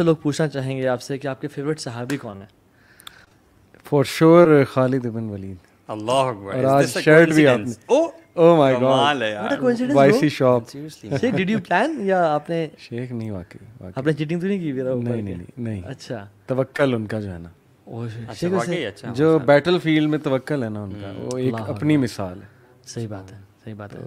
لوگ پوچھنا چاہیں گے آپ سے کہ آپ کے فیوریٹ صحابی کون ہیں؟ فار شور خالد بن ولید. اللہ اکبر. اور آج شرٹ بھی آپ نے. Oh my God. کمال ہے What a یار. coincidence, وائسی bro. Shop. Sheikh did you plan یا آپ نے شیخ نہیں واقعی آپ نے چیٹنگ تو نہیں کی میرا؟ نہیں. اچھا توکل ان کا جو ہے نا, اچھا واقعی اچھا. جو بیٹل فیلڈ میں توکل ہے نا ان کا, وہ ایک اپنی مثال ہے. صحیح بات ہے.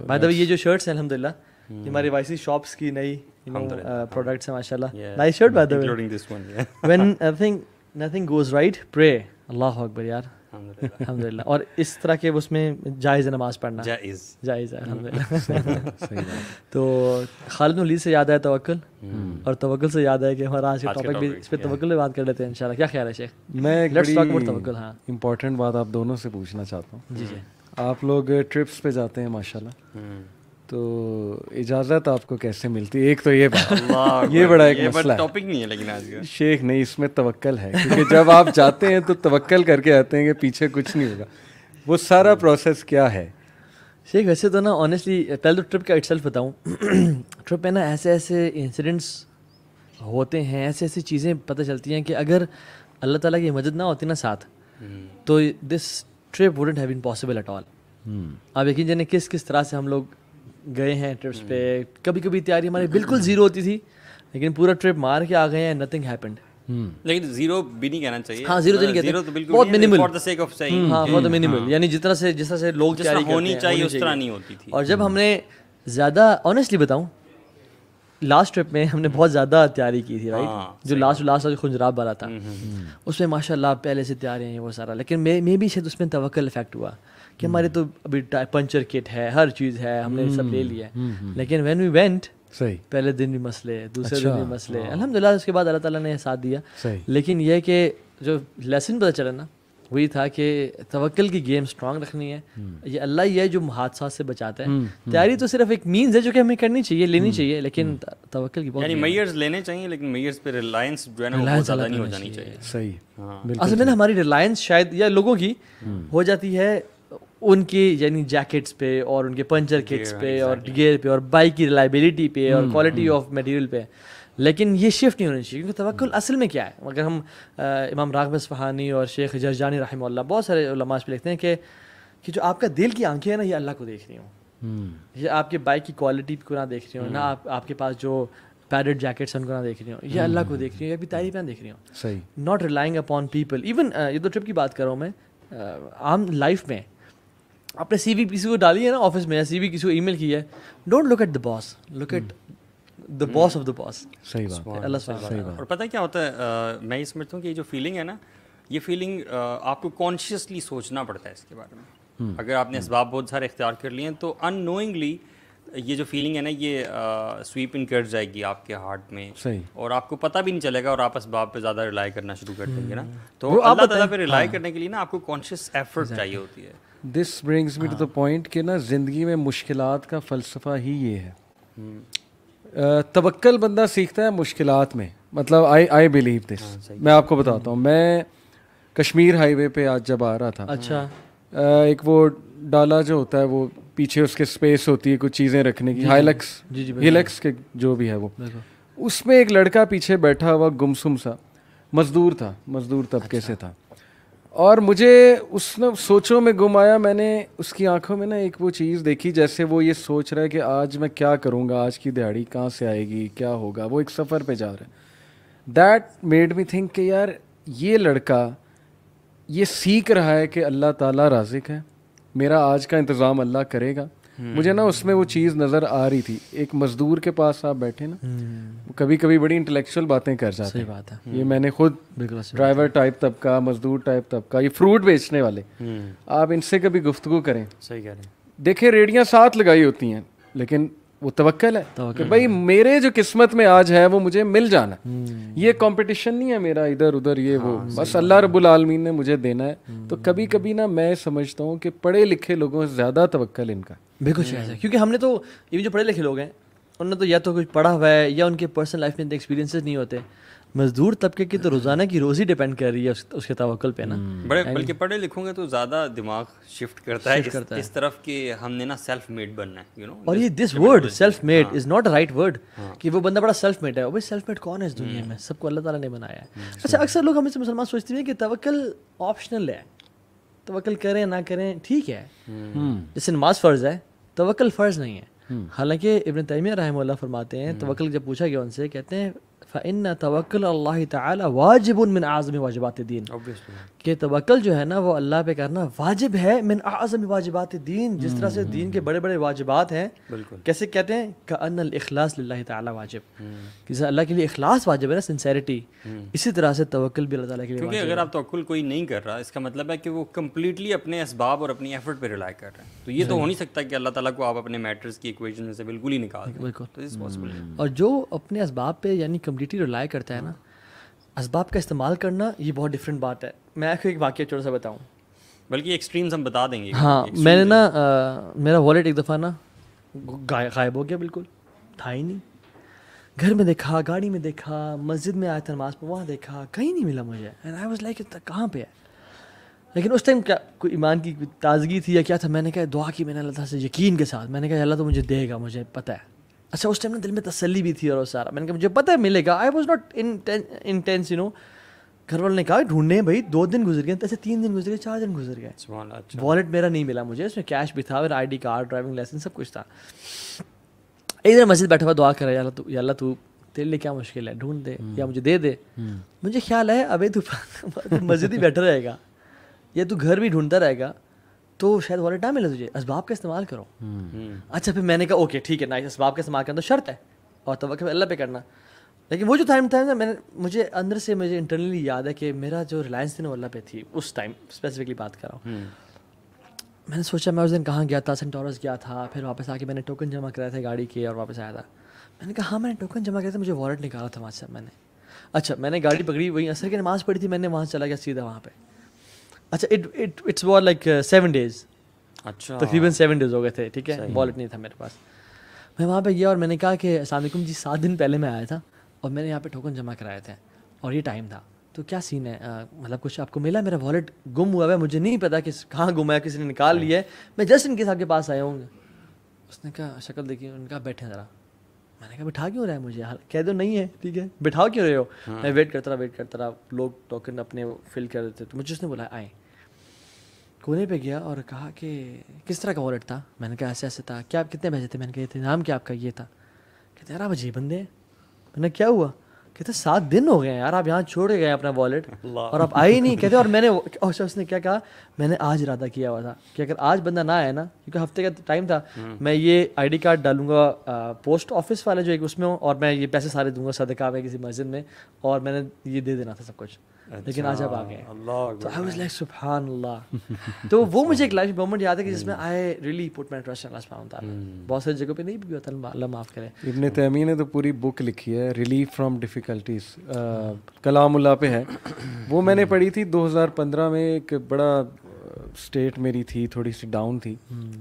بائی دا وے یہ جو شرٹس ہیں الحمد للہ یہ ہماری وائسی شاپس کی نئی پروڈکٹس ہیں ماشاء اللہ. Nice shirt by the way. including this one. When nothing goes right, pray. اللہ اکبر یار, الحمد للہ. اور اس طرح کے اس میں جائز ہے نماز پڑھنا, جائز ہے الحمد للہ. تو خالد بن ولید سے یاد آیا توکل, اور توکل سے یاد آیا کہ ہمارا آج کا ٹاپک بھی اس پہ توکل پہ بات کر لیتے ہیں انشاءاللہ. کیا خیال ہے شیخ؟ میں ایک توکل. ہاں امپورٹنٹ بات آپ دونوں سے پوچھنا چاہتا ہوں. جی. آپ لوگ ٹرپس پہ جاتے ہیں ماشاءاللہ, تو اجازت آپ کو کیسے ملتی ہے؟ ایک تو یہ بات, یہ بڑا ایک مسئلہ ہے. ٹاپک نہیں ہے لیکن آج کا شیخ نہیں, اس میں توکل ہے, کیونکہ جب آپ جاتے ہیں تو توکل کر کے آتے ہیں کہ پیچھے کچھ نہیں ہوگا. وہ سارا پروسیس کیا ہے شیخ؟ ویسے تو نا آنیسٹلی پہلے تو ٹرپ کا اٹ سیلف بتاؤں. ٹرپ میں نا ایسے انسیڈنٹس ہوتے ہیں, ایسی چیزیں پتہ چلتی ہیں کہ اگر اللہ تعالیٰ کی مدد نہ ہوتی نا ساتھ, تو this trip wouldn't have been possible at all. آپ یقین جانے کس طرح سے ہم لوگ گئے ہیں ٹرپس پہ. کبھی تیاری ہماری بالکل زیرو ہوتی تھی, لیکن پورا ٹرپ مار کے آ گئے ہیں, نتھنگ ہیپنڈ. لیکن زیرو بھی نہیں کہنا چاہیے. ہاں زیرو تو نہیں کہتے, بہت minimal, for the sake of seeing. ہاں بہت منیمل, یعنی جس طرح سے لوگ تیاری ہونی چاہیے اس طرح نہیں ہوتی تھی. اور جب ہم نے زیادہ آنیسٹلی بتاؤں, لاسٹ ٹرپ میں ہم نے بہت زیادہ تیاری کی تھی رائٹ, جو لاسٹ خنجراب والا تھا, اس میں ماشاء اللہ پہلے سے تیاری ہیں وہ سارا. لیکن میں بھی شاید اس میں توکل افیکٹ ہوا کہ ہمارے تو ابھی پنچر کٹ ہے, ہر چیز ہے, ہم نے سب لے لیا ہے. لیکن وین وی وینٹ, پہلے دن بھی مسئلے, دوسرے دن بھی مسئلے, الحمدللہ اس کے بعد اللہ تعالیٰ نے ساتھ دیا. لیکن یہ کہ جو لیسن پتہ چلا نا وہی تھا کہ توکل کی گیم اسٹرانگ رکھنی ہے. یہ اللہ ہی ہے جو حادثات سے بچاتا ہے. تیاری تو صرف ایک مینز ہے جو کہ ہمیں کرنی چاہیے, لینی چاہیے, لیکن توکل کی بہت یعنی میئرز لینے چاہیے, لیکن میئرز پہ ریلائنس جو ہے نا بہت زیادہ نہیں ہو جانی چاہیے. صحیح. اصل میں نا ہماری ریلائنس شاید یا لوگوں کی ہو جاتی ہے ان کی یعنی جیکٹس پہ اور ان کے پنچر کٹس پہ اور گیئر پہ اور بائک کی ریلائبلٹی پہ اور کوالٹی آف میٹیریل پہ. لیکن یہ شفٹ نہیں ہونی چاہیے, کیونکہ توکل اصل میں کیا ہے. اگر ہم امام راغب اصفہانی اور شیخ جرجانی رحمہ اللہ, بہت سارے علماء اس پہ لکھتے ہیں کہ جو آپ کا دل کی آنکھیں ہیں نا یہ اللہ کو دیکھ رہی ہوں, یہ آپ کے بائک کی کوالٹی کو نہ دیکھ رہی ہوں, نہ آپ کے پاس جو پیڈڈ جیکٹس ہیں ان کو نہ دیکھ رہی ہوں, یہ اللہ کو دیکھ رہی ہوں, یہ بھی تعریف نہ دیکھ رہی ہوں. صحیح. Not relying upon people. Even یہ تو ٹرپ کی بات کر رہا ہوں میں, عام لائف میں آپ نے سی وی کسی کو ڈالی ہے نا آفس میں, یا سی وی کسی کو ای میل کی ہے, don't look at the boss, look at the boss of the boss. صحیح بات, اللہ سبحانہ. اور پتہ کیا ہوتا ہے, میں یہ سمجھتا ہوں کہ یہ جو فیلنگ ہے نا, یہ فیلنگ آپ کو کانشیسلی سوچنا پڑتا ہے اس کے بارے میں. اگر آپ نے اسباب بہت سارے اختیار کر لیے ہیں تو ان نوئنگلی یہ جو فیلنگ ہے نا یہ سویپ ان کر جائے گی آپ کے ہارٹ میں, اور آپ کو پتہ بھی نہیں چلے گا, اور آپ اسباب پہ زیادہ ریلائی کرنا شروع کر دیں گے نا. تو اللہ تعالیٰ پہ ریلائی کرنے کے لیے نا آپ کو کانشیس ایفرٹ چاہیے ہوتی ہے. This brings me to the point کہ نا زندگی میں مشکلات کا فلسفہ ہی یہ ہے. توکل بندہ سیکھتا ہے مشکلات میں. مطلب آئی بلیو دس. میں آپ کو بتاتا ہوں, میں کشمیر ہائی وے پہ آج جب آ رہا تھا, اچھا ایک وہ ڈالا جو ہوتا ہے وہ پیچھے اس کے اسپیس ہوتی ہے کچھ چیزیں رکھنے کی, ہیلکس کے جو بھی ہے وہ, اس میں ایک لڑکا پیچھے بیٹھا ہوا گمسم سا مزدور تھا, مزدور طبقے سے تھا, اور مجھے اس نے سوچوں میں گم آیا. میں نے اس کی آنکھوں میں نا ایک وہ چیز دیکھی جیسے وہ یہ سوچ رہا ہے کہ آج میں کیا کروں گا, آج کی دہاڑی کہاں سے آئے گی, کیا ہوگا. وہ ایک سفر پہ جا رہا ہے. دیٹ میڈ می تھنک کہ یار یہ لڑکا یہ سیکھ رہا ہے کہ اللہ تعالیٰ رازق ہے, میرا آج کا انتظام اللہ کرے گا. مجھے نا اس میں وہ چیز نظر آ رہی تھی. ایک مزدور کے پاس آپ بیٹھے نا, وہ کبھی کبھی بڑی انٹلیکچوئل باتیں کر جاتے ہیں. بات ہے, یہ میں نے خود ڈرائیور ٹائپ طبقہ, مزدور ٹائپ طبقہ, یہ فروٹ بیچنے والے, آپ ان سے کبھی گفتگو کریں, صحیح کہہ رہے ہیں, دیکھیں ریڑیاں ساتھ لگائی ہوتی ہیں, لیکن وہ توکل ہے کہ بھائی میرے جو قسمت میں آج ہے وہ مجھے مل جانا. یہ کمپٹیشن نہیں ہے میرا ادھر ادھر, یہ وہ, بس اللہ رب العالمین نے مجھے دینا ہے. تو کبھی کبھی نا میں سمجھتا ہوں کہ پڑھے لکھے لوگوں سے زیادہ توکل ان کا. بالکل صحیح ہے, کیونکہ ہم نے تو یہ جو پڑھے لکھے لوگ ہیں انہوں نے تو یا تو کچھ پڑھا ہوا ہے یا ان کے پرسنل لائف میں اتنے ایکسپیرینسز نہیں ہوتے. مزدور طبقے کی تو روزانہ کی روزی ڈیپینڈ کر رہی ہے اس کے توکل پہ نا. بلکہ پڑھے لکھوں گے تو زیادہ دماغ شفٹ کرتا ہے اس طرف کہ ہم نے نا سیلف میڈ بننا ہے, یو نو. اور یہ this word self made is not a right word کہ وہ بندہ بڑا سیلف میڈ ہے. بھائی سیلف میڈ کون ہے اس دنیا میں؟ سب کو اللہ تعالیٰ نے بنایا ہے. اچھا اکثر لوگ ہمیں سے مسلمان سوچتے ہیں کہ توکل آپشنل ہے, توکل کریں نہ کریں ٹھیک ہے, جیسے نماز فرض ہے توکل فرض نہیں ہے. حالانکہ ابن تیمیہ رحمہ اللہ فرماتے ہیں توکل جب پوچھا گیا ان سے, کہتے ہیں فَإِنَّ تَوَكُّلَ اللَّهِ تَعَالَى وَاجِبٌ مِّنْ أَعْظَمِ واجبات الدین, کہ توکل جو ہے نا وہ اللہ پہ کرنا واجب ہے, من اعظم واجبات الدین, جس طرح سے دین کے بڑے بڑے واجبات ہیں. کیسے کہتے ہیں؟ کأن الاخلاص للہ تعالی واجب, کہ اللہ کے لیے اخلاص واجب ہے نا, سنسیریٹی. اسی طرح سے توکل بھی اللہ تعالیٰ کے لیے کیونکہ اگر آپ توکل کوئی نہیں کر رہا اس کا مطلب ہے کہ وہ کمپلیٹلی اپنے اسباب اور اپنی ایفرٹ پہ ریلائی کر رہے ہیں. تو یہ تو ہو نہیں سکتا کہ اللہ تعالیٰ کو آپ اپنے میٹرز کی ایکویشن میں سے بالکل ہی نکال دیں. بالکل. اور جو اپنے اسباب پہ یعنی کمپلیٹلی ریلائی کرتا ہے نا, اسباب کا استعمال کرنا یہ بہت ڈفرینٹ بات ہے. میں آپ کو ایک واقعہ چھوٹا سا بتاؤں, بلکہ ایکسٹریمز ہم بتا دیں گے. ہاں میں نے نا میرا والیٹ ایک دفعہ نا غائب ہو گیا, بالکل تھا ہی نہیں. گھر میں دیکھا, گاڑی میں دیکھا, مسجد میں آیا تھا نماز پہ, وہاں دیکھا, کہیں نہیں ملا مجھے. اینڈ آئی واز لائک کہاں پہ ہے. لیکن اس ٹائم کیا کوئی ایمان کی تازگی تھی یا کیا تھا, میں نے کہا دعا کی میں نے اللہ تعالیٰ سے یقین کے ساتھ, میں نے کہا اللہ تو مجھے دے گا, مجھے پتہ ہے. اچھا اس ٹائم نا دل میں تسلی بھی تھی اور سارا, میں نے کہا مجھے پتہ ہے ملے گا. I was not intense you know. گھر والوں نے کہا ڈھونڈنے بھائی 2 دن گزر گئے, ایسے 3 دن گزر گئے, 4 دن گزر گئے. والیٹ میرا نہیں ملا مجھے, اس میں کیش بھی تھا, میرا I D card, driving licence, سب کچھ تھا. ایک دن مسجد بیٹھا ہوا دعا کر رہا ہے, یا اللہ تو تیرے لیے کیا مشکل ہے, ڈھونڈ دے یا مجھے دے دے. مجھے خیال ہے ابھی تو مسجد ہی بیٹھا رہے گا یا تو گھر بھی ڈھونڈتا رہے گا تو شاید والیٹ نہ ملے تجھے, اسباب کا استعمال کرو. اچھا پھر میں نے کہا اوکے ٹھیک ہے نا, اسباب کا استعمال کرنا تو شرط ہے اور توکل اللہ پہ کرنا. لیکن وہ جو ٹائم تھا نا, مجھے اندر سے مجھے انٹرنلی یاد ہے کہ میرا جو ریلائنس تھی نا وہ اللہ پہ تھی اس ٹائم, اسپیسیفکلی بات کر رہا ہوں. میں نے سوچا میں اس دن کہاں گیا تھا, سینٹورس گیا تھا, پھر واپس آ کے میں نے ٹوکن جمع کرائے تھے گاڑی کے اور واپس آیا تھا. میں نے کہا ہاں میں نے ٹوکن جمع کیا تھا, مجھے والیٹ نکالا تھا وہاں سے میں نے. اچھا میں نے گاڑی پکڑی, وہیں عصر کی نماز پڑھی تھی, میں نے وہاں چلا گیا سیدھا وہاں پہ. اچھا اٹس واز لائک 7 days, اچھا تقریباً 7 days ہو گئے تھے, ٹھیک ہے, والیٹ نہیں تھا میرے پاس. میں وہاں پہ گیا اور میں نے کہا کہ السلام علیکم جی, 7 دن پہلے میں آیا تھا اور میں نے یہاں پہ ٹوکن جمع کرائے تھے اور یہ ٹائم تھا, تو کیا سین ہے, مطلب کچھ آپ کو ملا؟ میرا والیٹ گم ہوا ہے, مجھے نہیں پتا کہ کہاں گم ہے, کسی نے نکال لیا ہے, میں جسٹ ان کے صاحب کے پاس آیا ہوں. اس نے کہا شکل دیکھی, ان کا بیٹھے ذرا. میں نے کہا بٹھا کیوں رہا ہے مجھے, کہہ دو نہیں ہے ٹھیک ہے, بٹھاؤ کیوں رہے ہو. میں ویٹ کرتا رہا, لوگ ٹوکن اپنے فل کر دیتے, تو مجھے اس نے بولا آئیں. کونے پہ گیا اور کہا کہ کس طرح کا والیٹ تھا. میں نے کہا ایسے ایسے تھا. کیا کتنے پیسے تھے؟ میں نے کہا نام کیا آپ کا؟ یہ تھا. کہتے یار آپ عجیب بندے ہیں. میں نے کیا ہوا؟ کہتے 7 دن ہو گئے ہیں یار, آپ یہاں چھوڑ کے گئے اپنا والیٹ اور آپ آئے ہی نہیں. کہتے اور میں نے, اس نے کیا کہا, میں نے آج ارادہ کیا ہوا تھا کہ اگر آج بندہ نہ آیا نا, کیونکہ ہفتے کا ٹائم تھا, میں یہ آئی ڈی کارڈ ڈالوں گا پوسٹ آفس والے جو ایک اس میں ہوں, اور میں یہ پیسے سارے دوں گا صدقہ میں کسی مسجد میں, اور میں نے یہ دے دینا تھا سب کچھ. لیکن آج آپ آ گئے, تو آئی واز لائک سبحان اللہ. تو وہ مجھے ایک لائف مومنٹ یاد ہے کہ جس میں I really put my trust in اللہ سبحانہ وتعالی. بہت ساری جگہوں پہ نہیں بھی ہوتا, اللہ معاف کرے. ابن تیمیہ نے تو پوری بک لکھی ہے, ریلیف فرام ڈیفیکلٹیز, کلام اللہ پہ ہے. وہ میں نے پڑھی تھی 2015 میں. ایک بڑا اسٹیٹ میری تھی تھوڑی سی ڈاؤن تھی,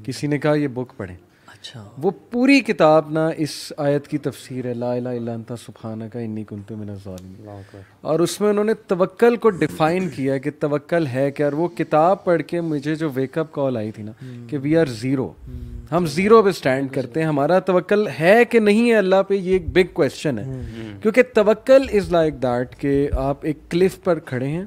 کسی نے کہا یہ بک پڑھیں. اچھا وہ پوری کتاب نا اس آیت کی تفسیر ہے, لا الہ الا انت سبحانک انی کنت من الظالمین. اور اس میں انہوں نے توکل کو ڈیفائن کیا کہ توکل ہے کیا. اور وہ کتاب پڑھ کے مجھے جو ویک اپ کال آئی تھی نا کہ وی آر زیرو, ہم زیرو پہ اسٹینڈ کرتے ہیں, ہمارا توکل ہے کہ نہیں ہے اللہ پہ, یہ ایک بگ کویسچن ہے. کیونکہ توکل از لائک دیٹ کہ آپ ایک کلف پر کھڑے ہیں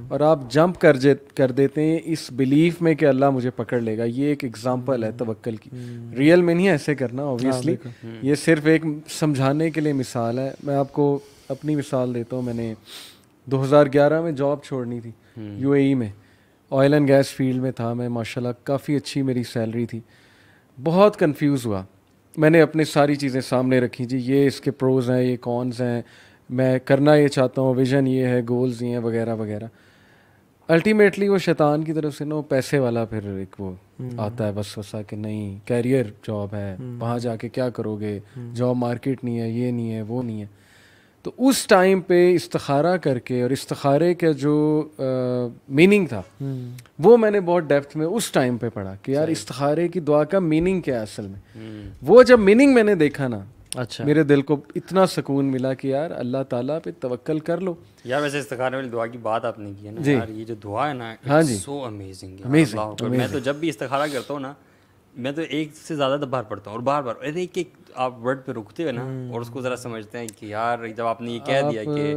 اور آپ جمپ کر دیتے ہیں اس بلیف میں کہ اللہ مجھے پکڑ لے گا. یہ ایک ایگزامپل ہے توکل کی. ریئل میں نہیں ایسے کرنا اوبویسلی, یہ صرف ایک سمجھانے کے لیے مثال ہے. میں آپ کو اپنی مثال دیتا ہوں. میں نے 2011 میں جاب چھوڑنی تھی UAE میں, آئل اینڈ گیس فیلڈ میں تھا میں, ماشاءاللہ کافی اچھی میری سیلری تھی. بہت کنفیوز ہوا, میں نے اپنے ساری چیزیں سامنے رکھی, جی یہ اس کے پروز ہیں, یہ کونز ہیں, میں کرنا یہ چاہتا ہوں, ویژن یہ ہے, گولز یہ ہیں, وغیرہ وغیرہ. الٹیمیٹلی وہ شیطان کی طرف سے نا پیسے والا پھر ایک وہ آتا ہے وسوسہ کہ نہیں کیریئر جاب ہے, وہاں جا کے کیا کرو گے, جاب مارکیٹ نہیں ہے, یہ نہیں ہے, وہ نہیں ہے. تو اس ٹائم پہ استخارہ کر کے, اور استخارے کا جو میننگ تھا وہ میں نے بہت ڈیپتھ میں اس ٹائم پہ پڑھا کہ یار استخارے کی دعا کا میننگ کیا ہے اصل میں. وہ جب میننگ میں نے دیکھا نا اچھا میرے دل کو اتنا سکون ملا کہ یار اللہ تعالیٰ پہ توکل کر لو. یار ویسے استخارے والی دعا کی بات آپ نے کی ہے نا یار, یہ جو دعا ہے نا ہاں جی سو امیزنگ ہے. میں تو جب بھی استخارہ کرتا ہوں نا میں تو ایک سے زیادہ بار پڑھتا ہوں اور بار بار ایک ایک آپ ورڈ پہ رکتے ہو نا اور اس کو ذرا سمجھتے ہیں کہ یار جب آپ نے یہ کہہ دیا کہ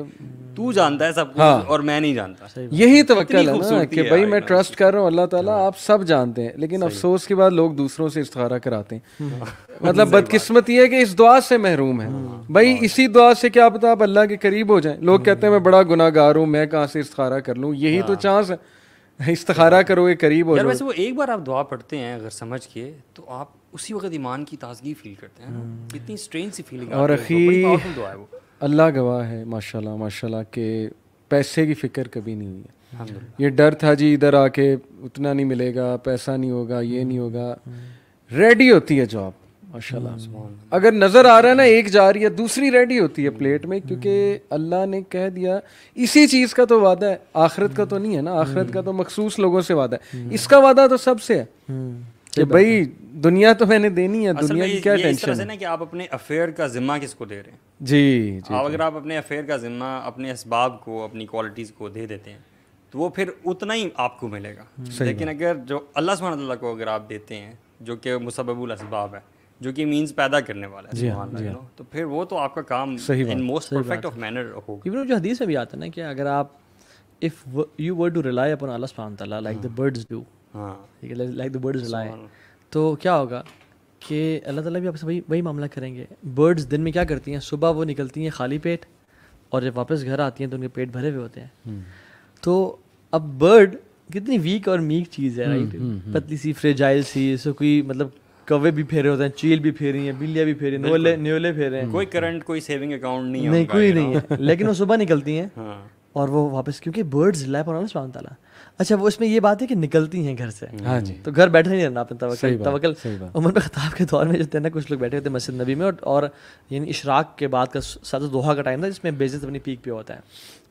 تو جانتا ہے سب کچھ اور میں نہیں جانتا, یہی توکل ہے نا کہ بھائی میں ٹرسٹ کر رہا ہوں اللہ تعالیٰ آپ سب جانتے ہیں. لیکن افسوس کے بعد لوگ دوسروں سے استخارہ کراتے ہیں. مطلب بدقسمتی ہے کہ اس دعا سے محروم ہے. بھائی اسی دعا سے کیا پتا آپ اللہ کے قریب ہو جائیں. لوگ کہتے ہیں میں بڑا گناہ گار ہوں, میں کہاں سے استخارہ کر لوں. یہی تو چانس ہے, استخارہ کرو گے قریب ہو یار. جاؤ. ویسے وہ ایک بار آپ دعا پڑھتے ہیں اگر سمجھ کے تو آپ اسی وقت ایمان کی تازگی فیل کرتے ہیں. اتنی اسٹرینج سی فیلنگ اور آتی ہے, بڑی پاورفل دعا ہے وہ. اللہ گواہ ہے ماشاء اللہ کہ پیسے کی فکر کبھی نہیں ہوئی ہے. یہ ڈر تھا جی ادھر آ کے اتنا نہیں ملے گا, پیسہ نہیں ہوگا, یہ نہیں ہوگا. ریڈی ہوتی ہے جاب ماشاء اللہ. اگر نظر آ رہا ہے نا ایک جا رہی ہے دوسری ریڈی ہوتی ہے پلیٹ میں, کیونکہ اللہ نے کہہ دیا اسی چیز کا تو وعدہ ہے. آخرت کا تو نہیں ہے نا, آخرت کا تو مخصوص لوگوں سے وعدہ ہے. اس کا وعدہ تو سب سے ہے کہ بھائی دنیا تو میں نے دینی ہے, دنیا کی کیا ٹینشن ہے. کہ آپ اپنے افیئر کا ذمہ کس کو دے رہے ہیں. جی اگر آپ اپنے افیئر کا ذمہ اپنے اسباب کو, اپنی کوالٹیز کو دے دیتے ہیں تو وہ پھر اتنا ہی آپ کو ملے گا. لیکن اگر جو اللہ سبحانہ تعالیٰ کو اگر آپ دیتے ہیں جو کہ مسبب الاسباب ہے, جو کہ مینز پیدا کرنے والا ہے سبحان اللہ, تو پھر وہ تو آپ کا کام in most perfect of manner ہوگا. ایون جو حدیث میں بھی آتا ہے نا کہ اگر آپ if you were to rely upon Allah subhanahu wa ta'ala like the birds do, like the birds rely, تو کیا ہوگا کہ اللہ تعالیٰ بھی آپ سے وہی معاملہ کریں گے. برڈز دن میں کیا کرتی ہیں, صبح وہ نکلتی ہیں خالی پیٹ اور جب واپس گھر آتی ہیں تو ان کے پیٹ بھرے ہوئے ہوتے ہیں. تو اب برڈ کتنی ویک اور میک چیز ہے رائٹ, پتلی سی فریجائل سی, اس کو کوئی مطلب کوے بھی پھیرے ہوتے ہیں, چیل بھی پھیری ہیں, بلیاں بھی پھیری ہیں, نیولے پھیرے ہیں, کوئی کرنٹ کوئی سیونگ اکاؤنٹ نہیں ہے, نہیں کوئی نہیں ہے. لیکن وہ صبح نکلتی ہیں اور وہ واپس, کیونکہ برڈز ریلائی اپون اللہ سبحانہ وتعالیٰ. اچھا وہ اس میں یہ بات ہے کہ نکلتی ہیں گھر سے, ہاں جی, تو گھر بیٹھے نہیں رہنا اپنے توکل. عمر بن خطاب کے دور میں جو تھے نا کچھ لوگ بیٹھے ہوتے مسجد نبی میں, اور یعنی اشراق کے بعد کا ساتھ دوحہ کا ٹائم تھا جس میں بیزت اپنی پیک پہ ہوتا ہے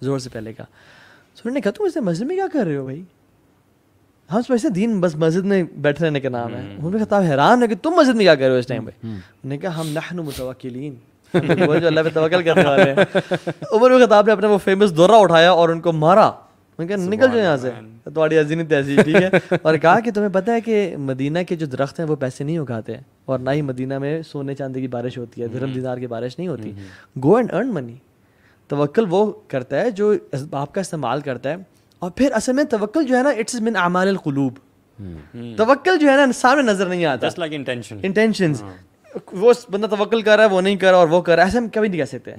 زور سے پہلے کا. تو انہوں نے کہا تم اس مسجد میں کیا کر رہے ہو بھائی, ہم سمجھتے دین بس مسجد میں بیٹھے رہنے کا نام ہے. عمر بن خطاب حیران ہے کہ تم مسجد میں کیا کر رہے ہو اس ٹائم پہ. انہوں نے کہا ہم نحن متوکلین, وہ جو اللہ پہ توکل کرنے والے ہیں. عمر بن خطاب نے اپنا وہ فیمس دورہ اٹھایا اور ان کو مارا, ان کا نکل جاؤ یہاں سے, تمہاری عظیم تہذیب, ٹھیک ہے. اور کہا کہ تمہیں پتہ ہے کہ مدینہ کے جو درخت ہیں وہ پیسے نہیں اگاتے, اور نہ ہی مدینہ میں سونے چاندی کی بارش ہوتی ہے, درہم دینار کی بارش نہیں ہوتی. گو اینڈ ارن منی. توکل وہ کرتا ہے جو آپ کا استعمال کرتا ہے. اور پھر اصل میں توکل جو ہے نا اٹس من اعمال القلوب. توکل جو ہے نا سامنے نظر نہیں آتا, جسٹ لائک انٹینشنز. وہ بندہ توکل کر رہا ہے, وہ نہیں کر رہا, اور وہ کر رہا ہے, ایسے ہم کبھی نہیں کہہ سکتے.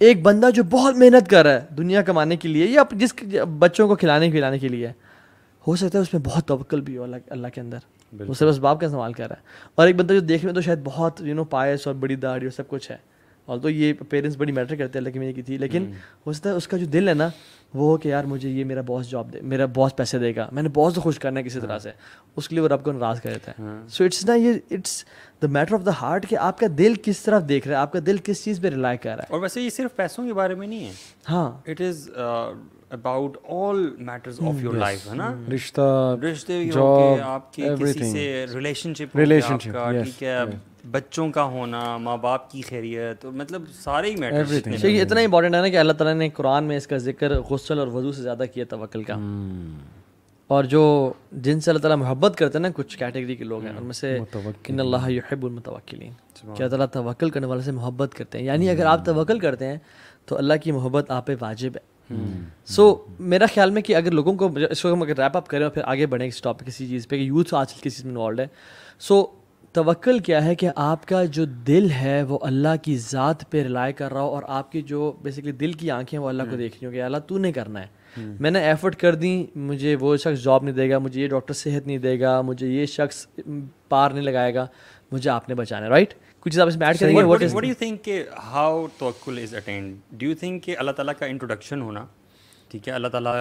ایک بندہ جو بہت محنت کر رہا ہے دنیا کمانے کے لیے یا جس بچوں کو کھلانے پلانے کے لیے, ہو سکتا ہے اس میں بہت توکل بھی ہو اللہ کے اندر, وہ صرف اسباب کا استعمال کر رہا ہے. اور ایک بندہ جو دیکھنے میں تو شاید بہت پائس اور بڑی داڑھی اور سب کچھ ہے, اور تو یہ پیرنٹس بڑی میٹر کرتے ہیں اللہ کی میں کی تھی, لیکن ہو سکتا ہے اس کا جو دل ہے نا وہ ہو کہ یار مجھے یہ میرا باس جاب دے, میرا باس پیسے دے گا, میں نے باس کو خوش کرنا ہے کسی طرح سے, اس کے لیے وہ رب کو ناراض کر دیتا ہے. سو اٹس نا یہ it's the matter of the heart کہ آپ کا دل کس طرف دیکھ رہا ہے, آپ کا دل کس چیز پہ ریلائی کر رہا ہے. اور ویسے یہ صرف پیسوں کے بارے میں نہیں ہے, ہاں it is about all matters of your life, ہے نا. رشتے جاب, آپ کے کسی سے ریلیشن شپ کا, ٹھیک ہے, بچوں کا ہونا, ماں باپ کی خیریت, مطلب سارے ہی میٹرز. یہ اتنا امپورٹنٹ ہے نا کہ اللہ تعالیٰ نے قرآن میں اس کا ذکر غسل اور وضو سے زیادہ کیا توکل کا. اور جو جن سے اللہ تعالیٰ محبت کرتے ہیں نا کچھ کیٹیگری کے لوگ ہیں ان میں سے ان اللہ یحب المتوکلین, کہ اللہ تعالیٰ توکل کرنے والے سے محبت کرتے ہیں. یعنی اگر آپ توکل کرتے ہیں تو اللہ کی محبت آپ پہ واجب ہے. سو میرا خیال میں کہ اگر لوگوں کو اس کو ہم اگر ریپ اپ کریں اور پھر آگے بڑھیں اس ٹاپک کسی چیز پہ کہ یوتھ آج کل کسی چیز میں انوالوڈ ہے. سو توکل کیا ہے کہ آپ کا جو دل ہے وہ اللہ کی ذات پہ ریلائی کر رہا ہو, اور آپ کی جو بیسکلی دل کی آنکھیں وہ اللہ کو دیکھ رہی ہوں کہ اللہ تو نے کرنا ہے. میں نے ایفرٹ کر دی, مجھے وہ شخص جاب نہیں دے گا, مجھے یہ ڈاکٹر صحت نہیں دے گا, مجھے یہ شخص پار نہیں لگائے گا, مجھے آپ نے بچانا ہے. رائٹ, کچھ آپ اس میں ایڈ کریں گے. What do you think کہ how توکل is attained? Do you think کہ اللہ تعالیٰ کا انٹروڈکشن ہونا, ٹھیک ہے, اللہ تعالیٰ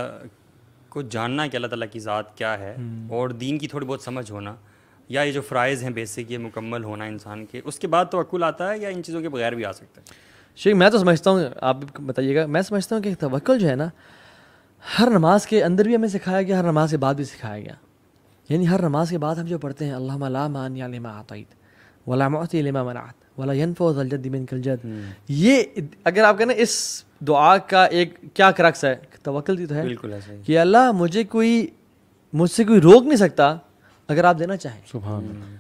کو جاننا کہ اللہ تعالیٰ کی ذات کیا ہے, اور دین کی تھوڑی بہت سمجھ ہونا, یا یہ جو فرائض ہیں بیسک یہ مکمل ہونا انسان کے, اس کے بعد توکل آتا ہے, یا ان چیزوں کے بغیر بھی آ سکتا ہے؟ شیخ میں تو سمجھتا ہوں, آپ بتائیے گا, میں سمجھتا ہوں کہ توکل جو ہے نا ہر نماز کے اندر بھی ہمیں سکھایا گیا, ہر نماز کے بعد بھی سکھایا گیا. یعنی ہر نماز کے بعد ہم جو پڑھتے ہیں اللہم لا مانع لما اعطیت ولا معطی لما منعت, ولا ينفع ذا الجد منك الجد. یہ اگر آپ کہنا اس دعا کا ایک کیا کرکس ہے, توکل دی تو ہے بالکل ایسا ہی کہ اللہ مجھ سے کوئی روک نہیں سکتا اگر آپ دینا چاہیں. سبحان اللہ.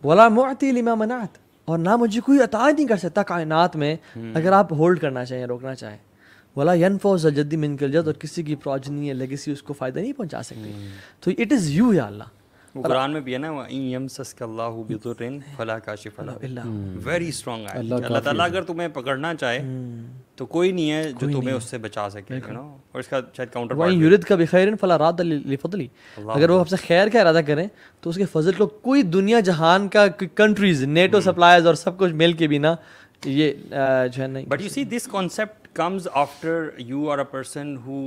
ولا معطی لما منعت, اور نہ مجھے کوئی عطا نہیں کر سکتا کائنات میں اگر آپ ہولڈ کرنا چاہیں, روکنا چاہیں. ولا ينفع ذا الجد منك الجد, اور کسی کی پروجنی یا لیگیسی اس کو فائدہ نہیں پہنچا سکتی. تو اٹ از یو یا اللہ. وہ قرآن میں بھی ہے نا, وَإِن يَمْسَسْكَ اللَّهُ بِضُرٍّ فَلَا كَاشِفَ لَهُ, ویری اسٹرانگ ہے. اللہ تعالیٰ اگر تمہیں پکڑنا چاہے تو کوئی نہیں ہے جو تمہیں اس سے بچا سکے. اور اس کا شاید کاؤنٹر پارٹ, وَإِن يُرِدْكَ بِخَيْرٍ فَلَا رَادَّ لِفَضْلِهِ, اگر وہ آپ سے خیر کا ارادہ کریں تو اس کے فضل کو کوئی دنیا جہان کا کنٹریز, نیٹو سپلائرز اور سب کچھ مل کے بھی نا یہ جو ہے نہیں. But you see this concept comes after you are a person who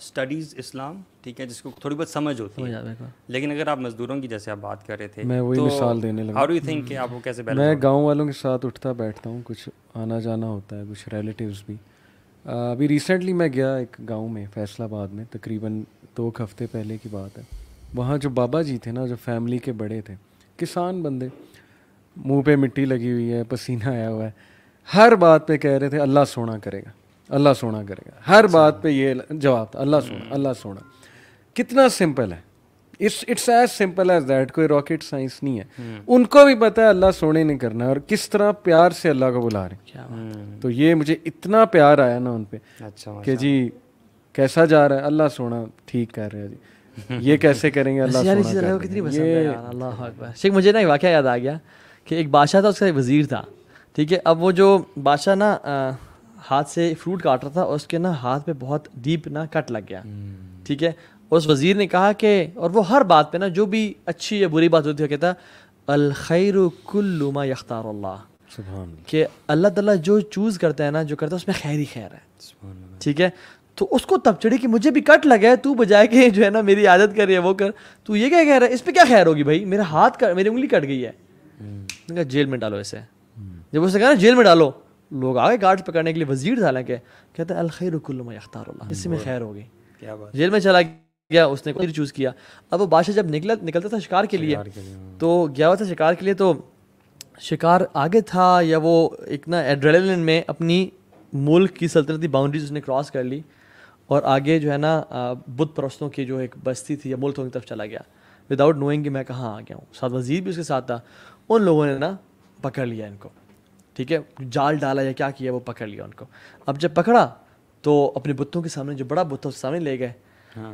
studies Islam, ٹھیک ہے, جس کو تھوڑی بہت سمجھ ہوتی ہے. لیکن اگر آپ مزدوروں کی جیسے آپ بات کر رہے تھے, میں وہی مثال دینے لگا. how do you think کہ آپ کو کیسے بیلنس؟ میں گاؤں والوں کے ساتھ اٹھتا بیٹھتا ہوں, کچھ آنا جانا ہوتا ہے, کچھ ریلیٹیوز بھی. ابھی ریسنٹلی میں گیا ایک گاؤں میں فیصل آباد میں, تقریباً 2 ہفتے پہلے کی بات ہے. وہاں جو بابا جی تھے نا, جو فیملی کے بڑے تھے, کسان بندے, منہ پہ مٹی لگی ہوئی ہے, پسینہ آیا ہوا ہے, ہر بات پہ کہہ رہے تھے اللہ سونا کرے گا, اللہ سونا کرے گا. ہر بات پہ یہ جواب تھا, اللہ سونا, اللہ سونا. کتنا سمپل ہے, it's as simple as that, کوئی راکٹ سائنس نہیں ہے. ان کو بھی پتہ ہے اللہ سونے نہیں کرنا, اور کس طرح پیار سے اللہ کو بلا رہے ہیں. تو یہ مجھے اتنا پیار آیا نا ان پہ کہ جی کیسا جا رہا ہے, اللہ سونا ٹھیک کر رہے ہیں جی, یہ کیسے کریں گے, اللہ سونا کتنی پسند ہے یار. اللہ اکبر. شیخ مجھے نا ایک واقعہ یاد آ گیا کہ ایک بادشاہ تھا, اس کا ایک وزیر تھا, ٹھیک ہے. اب وہ جو بادشاہ نا ہاتھ سے فروٹ کاٹ رہا تھا, اور اس کے نا ہاتھ پہ بہت ڈیپ نا کٹ لگ گیا, ٹھیک ہے. اس وزیر نے کہا کہ, اور وہ ہر بات پہ نا جو بھی اچھی یا بری بات ہوتی ہے کہتا الخیر کل ما یختار اللہ, کہ اللہ تعالیٰ جو چوز کرتا ہے نا, جو کرتا ہے اس میں خیر ہی خیر ہے, ٹھیک ہے. تو اس کو تب چڑھی کہ مجھے بھی کٹ لگا ہے, تو بجائے کہ جو ہے نا میری عادت کر رہی ہے وہ کر, تو یہ کیا کہہ رہا ہے, اس پہ کیا خیر ہوگی بھائی, میرا ہاتھ میری انگلی کٹ گئی ہے, کہا جیل میں ڈالو اسے. جب اس نے کہا نا جیل میں ڈالو, لوگ آگے گارڈ پکڑنے کے لیے, وزیر تھا حالانکہ, کہتے ہیں الخیر کل ما یختار اللہ, اس میں خیر ہوگی. جیل میں چلا گیا, اس نے کوئی چوز کیا. اب وہ بادشاہ جب نکلتا تھا شکار کے لیے, تو گیا ہوا تھا شکار کے لیے, تو شکار آگے تھا, یا وہ ایک نا ایڈرینلن میں اپنی ملک کی سلطنتی باؤنڈریز اس نے کراس کر لی, اور آگے جو ہے نا بت پرستوں کی جو ایک بستی تھی یا ملکوں کی طرف چلا گیا, وداؤٹ نوئنگ کہ میں کہاں آ گیا ہوں. ساتھ وزیر بھی اس کے ساتھ تھا. ان لوگوں نے نا پکڑ لیا ان کو, ٹھیک ہے, جال ڈالا یا کیا کیا, وہ پکڑ لیا ان کو. اب جب پکڑا تو اپنے بتوں کے سامنے, جو بڑا بت تھا اس سامنے لے گئے,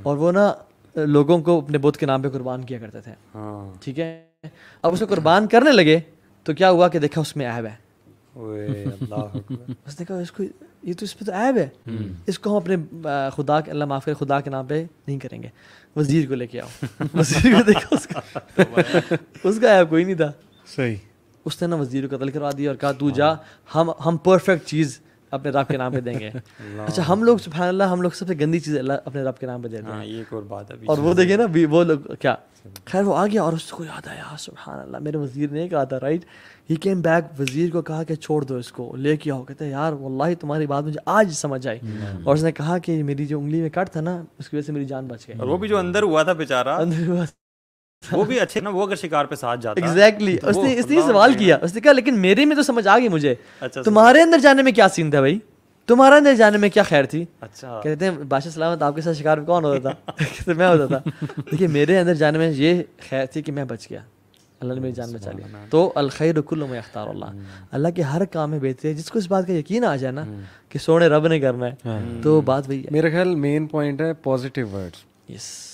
اور وہ نا لوگوں کو اپنے بت کے نام پہ قربان کیا کرتے تھے, ٹھیک ہے. اب اسے قربان کرنے لگے تو کیا ہوا کہ دیکھا اس میں عیب ہے. اس نے کہا اس کو, یہ تو اس پہ تو عیب ہے, اس کو ہم اپنے خدا کے, اللہ معاف کرے, خدا کے نام پہ نہیں کریں گے. وزیر کو لے کے آؤ. وزیر کو دیکھا, اس کا عیب کوئی نہیں تھا. صحیح. اس نے نا وزیر کو قتل کروا دیا, اور کہا تو جا, ہم پرفیکٹ چیز اپنے رب کے نام پہ دیں گے. اچھا, ہم لوگ سبحان اللہ, ہم لوگ سب سے گندی چیز اللہ اپنے رب کے نام پہ دیتے ہیں. یہ ایک اور بات ہے. اور وہ دیکھیں نا وہ لوگ کیا, خیر وہ آ گیا, اور اس کو یاد آیا سبحان اللہ میرے وزیر نے کہا تھا, رائٹ. ہی کیم بیک, وزیر کو کہا کہ چھوڑ دو اس کو, لے کے آؤ. کہتے ہیں یار واللہ تمہاری بات مجھے آج سمجھ آئی. اور اس نے کہا کہ میری جو انگلی میں کٹ تھا نا, اس کی وجہ سے میری جان بچ گئی. اور وہ بھی جو اندر ہوا تھا بیچارہ, اندر ہوا وہ بھی اچھے نا, وہ اگر شکار پہ ساتھ جاتا. ایگزیکٹلی. اس نے سوال کیا, اس نے کہا لیکن میرے میں تو سمجھ آ گئی مجھے, تمہارے اندر جانے میں کیا سین تھا بھائی, تمہارا اندر جانے میں کیا خیر تھی. اچھا. کہتے ہیں بادشاہ سلامت آپ کے ساتھ شکار پہ کون ہوتا تھا, کہتے میں ہوتا تھا. دیکھیے میرے اندر جانے میں یہ خیر تھی کہ میں بچ گیا, اللہ نے میری جان بچا لیا. تو الخیر کل ما یختار اللہ, اللہ کے ہر کام میں بہتری ہے. جس کو اس بات کا یقین آ جائے نا کہ سونے رب نے کرنا ہے, تو بات وہی ہے. میرا خیال مین پوائنٹ ہے پازیٹیو ورڈز.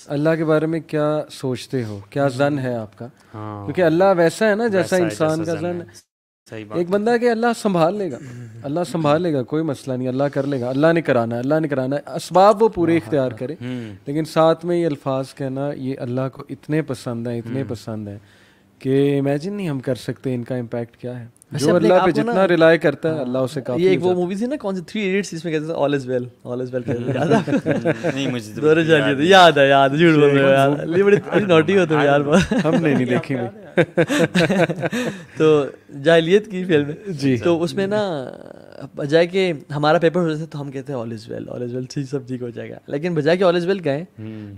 اللہ کے بارے میں کیا سوچتے ہو, کیا ظن ہے آپ کا, کیونکہ اللہ ویسا ہے نا جیسا انسان کا ظن ہے. ایک بندہ ہے کہ اللہ سنبھال لے گا, اللہ سنبھال لے گا, کوئی مسئلہ نہیں, اللہ کر لے گا, اللہ نے کرانا ہے, اللہ نے کرانا ہے, اسباب وہ پورے اختیار کرے. لیکن ساتھ میں یہ الفاظ کہنا, یہ اللہ کو اتنے پسند ہیں, اتنے پسند ہیں کہ امیجن نہیں ہم کر سکتے ان کا امپیکٹ کیا ہے. جو اللہ پہ جتنا ریلائی کرتا ہے اللہ اسے کافی. یہ ایک وہ مووی تھی نا, کون سی 3 Idiots, اس میں کہتے تھے آل از ویل, آل از ویل. نہیں مجھے یاد ہے, یاد, جھوٹ بول رہے ہو یار, یہ بڑی نوٹی ہوتے ہیں یار, ہم نے نہیں دیکھی بھی. تو جاہلیت کی فلم ہے جی. تو اس میں نا بجائے کہ ہمارا پیپر ہوتے تھے تو ہم کہتے ہیں آل از ویل, آل از ویل, سب ٹھیک ہو جائے گا. لیکن بجائے کہ آل از ویل کہیں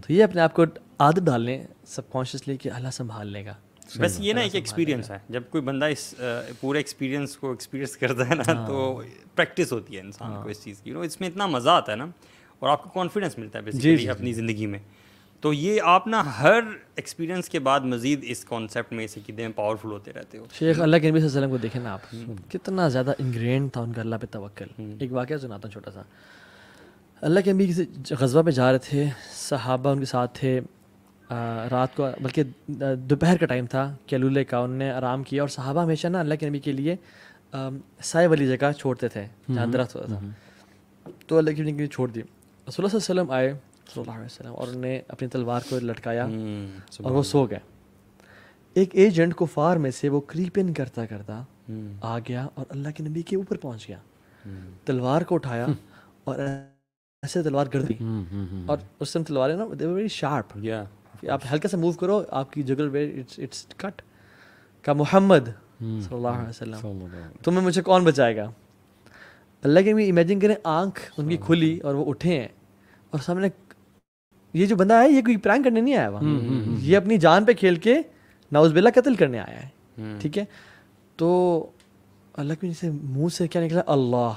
تو یہ اپنے آپ کو عادت ڈال لیں سب کانشیسلی کہ اللہ سنبھال لے گا. بس یہ نا ایک ایکسپیرینس ہے, جب کوئی بندہ اس پورے ایکسپیرینس کو ایکسپیرینس کرتا ہے نا تو پریکٹس ہوتی ہے انسان کو اس چیز کی, اس میں اتنا مزہ آتا ہے نا, اور آپ کو کانفیڈنس ملتا ہے بیسیکلی اپنی زندگی میں. تو یہ آپ نا ہر ایکسپیرینس کے بعد مزید اس کانسیپٹ میں اسے کتنے پاورفل ہوتے رہتے ہو. شیخ اللہ کے نبی صلی اللہ علیہ وسلم کو دیکھیں نا آپ, کتنا زیادہ انگرینڈ تھا ان کا اللہ پہ توکل. ایک واقعہ سناتا ہوں چھوٹا سا. اللہ کے نبی کسی غزوہ پہ جا رہے تھے, صحابہ ان کے ساتھ تھے, رات کو بلکہ دوپہر کا ٹائم تھا, کیلولے کا, انہوں نے آرام کیا, اور صحابہ ہمیشہ نا اللہ کے نبی کے لیے سائے والی جگہ چھوڑتے تھے جہاں درخت ہوتا تھا. تو اللہ کے نبی کے لیے چھوڑ دی. رسول اللہ صلی اللہ علیہ وسلم آئے صلی اللہ علیہ وسلم, اور انہوں نے اپنی تلوار کو لٹکایا اور وہ سو گئے. ایک ایجنٹ کفار میں سے وہ کریپ ان کرتا کرتا آ گیا اور اللہ کے نبی کے اوپر پہنچ گیا, تلوار کو اٹھایا اور ایسے تلوار کر دی. اور اس ٹائم تلواریں نا دے ور ویری شارپ, آپ ہلکا سا موو کرو آپ کی جگل پہ اٹس کٹ. کا محمد صلی اللہ علیہ وسلم تمہیں مجھے کون بچائے گا. اللہ کے نبی امیجن کریں آنکھ ان کی کھلی اور وہ اٹھے ہیں, اور سامنے یہ جو بندہ ہے یہ کوئی پرینک کرنے نہیں آیا ہوا, یہ اپنی جان پہ کھیل کے نعوذ باللہ قتل کرنے آیا ہے. ٹھیک ہے, تو اللہ کے سے منہ سے کیا نکلا, اللہ,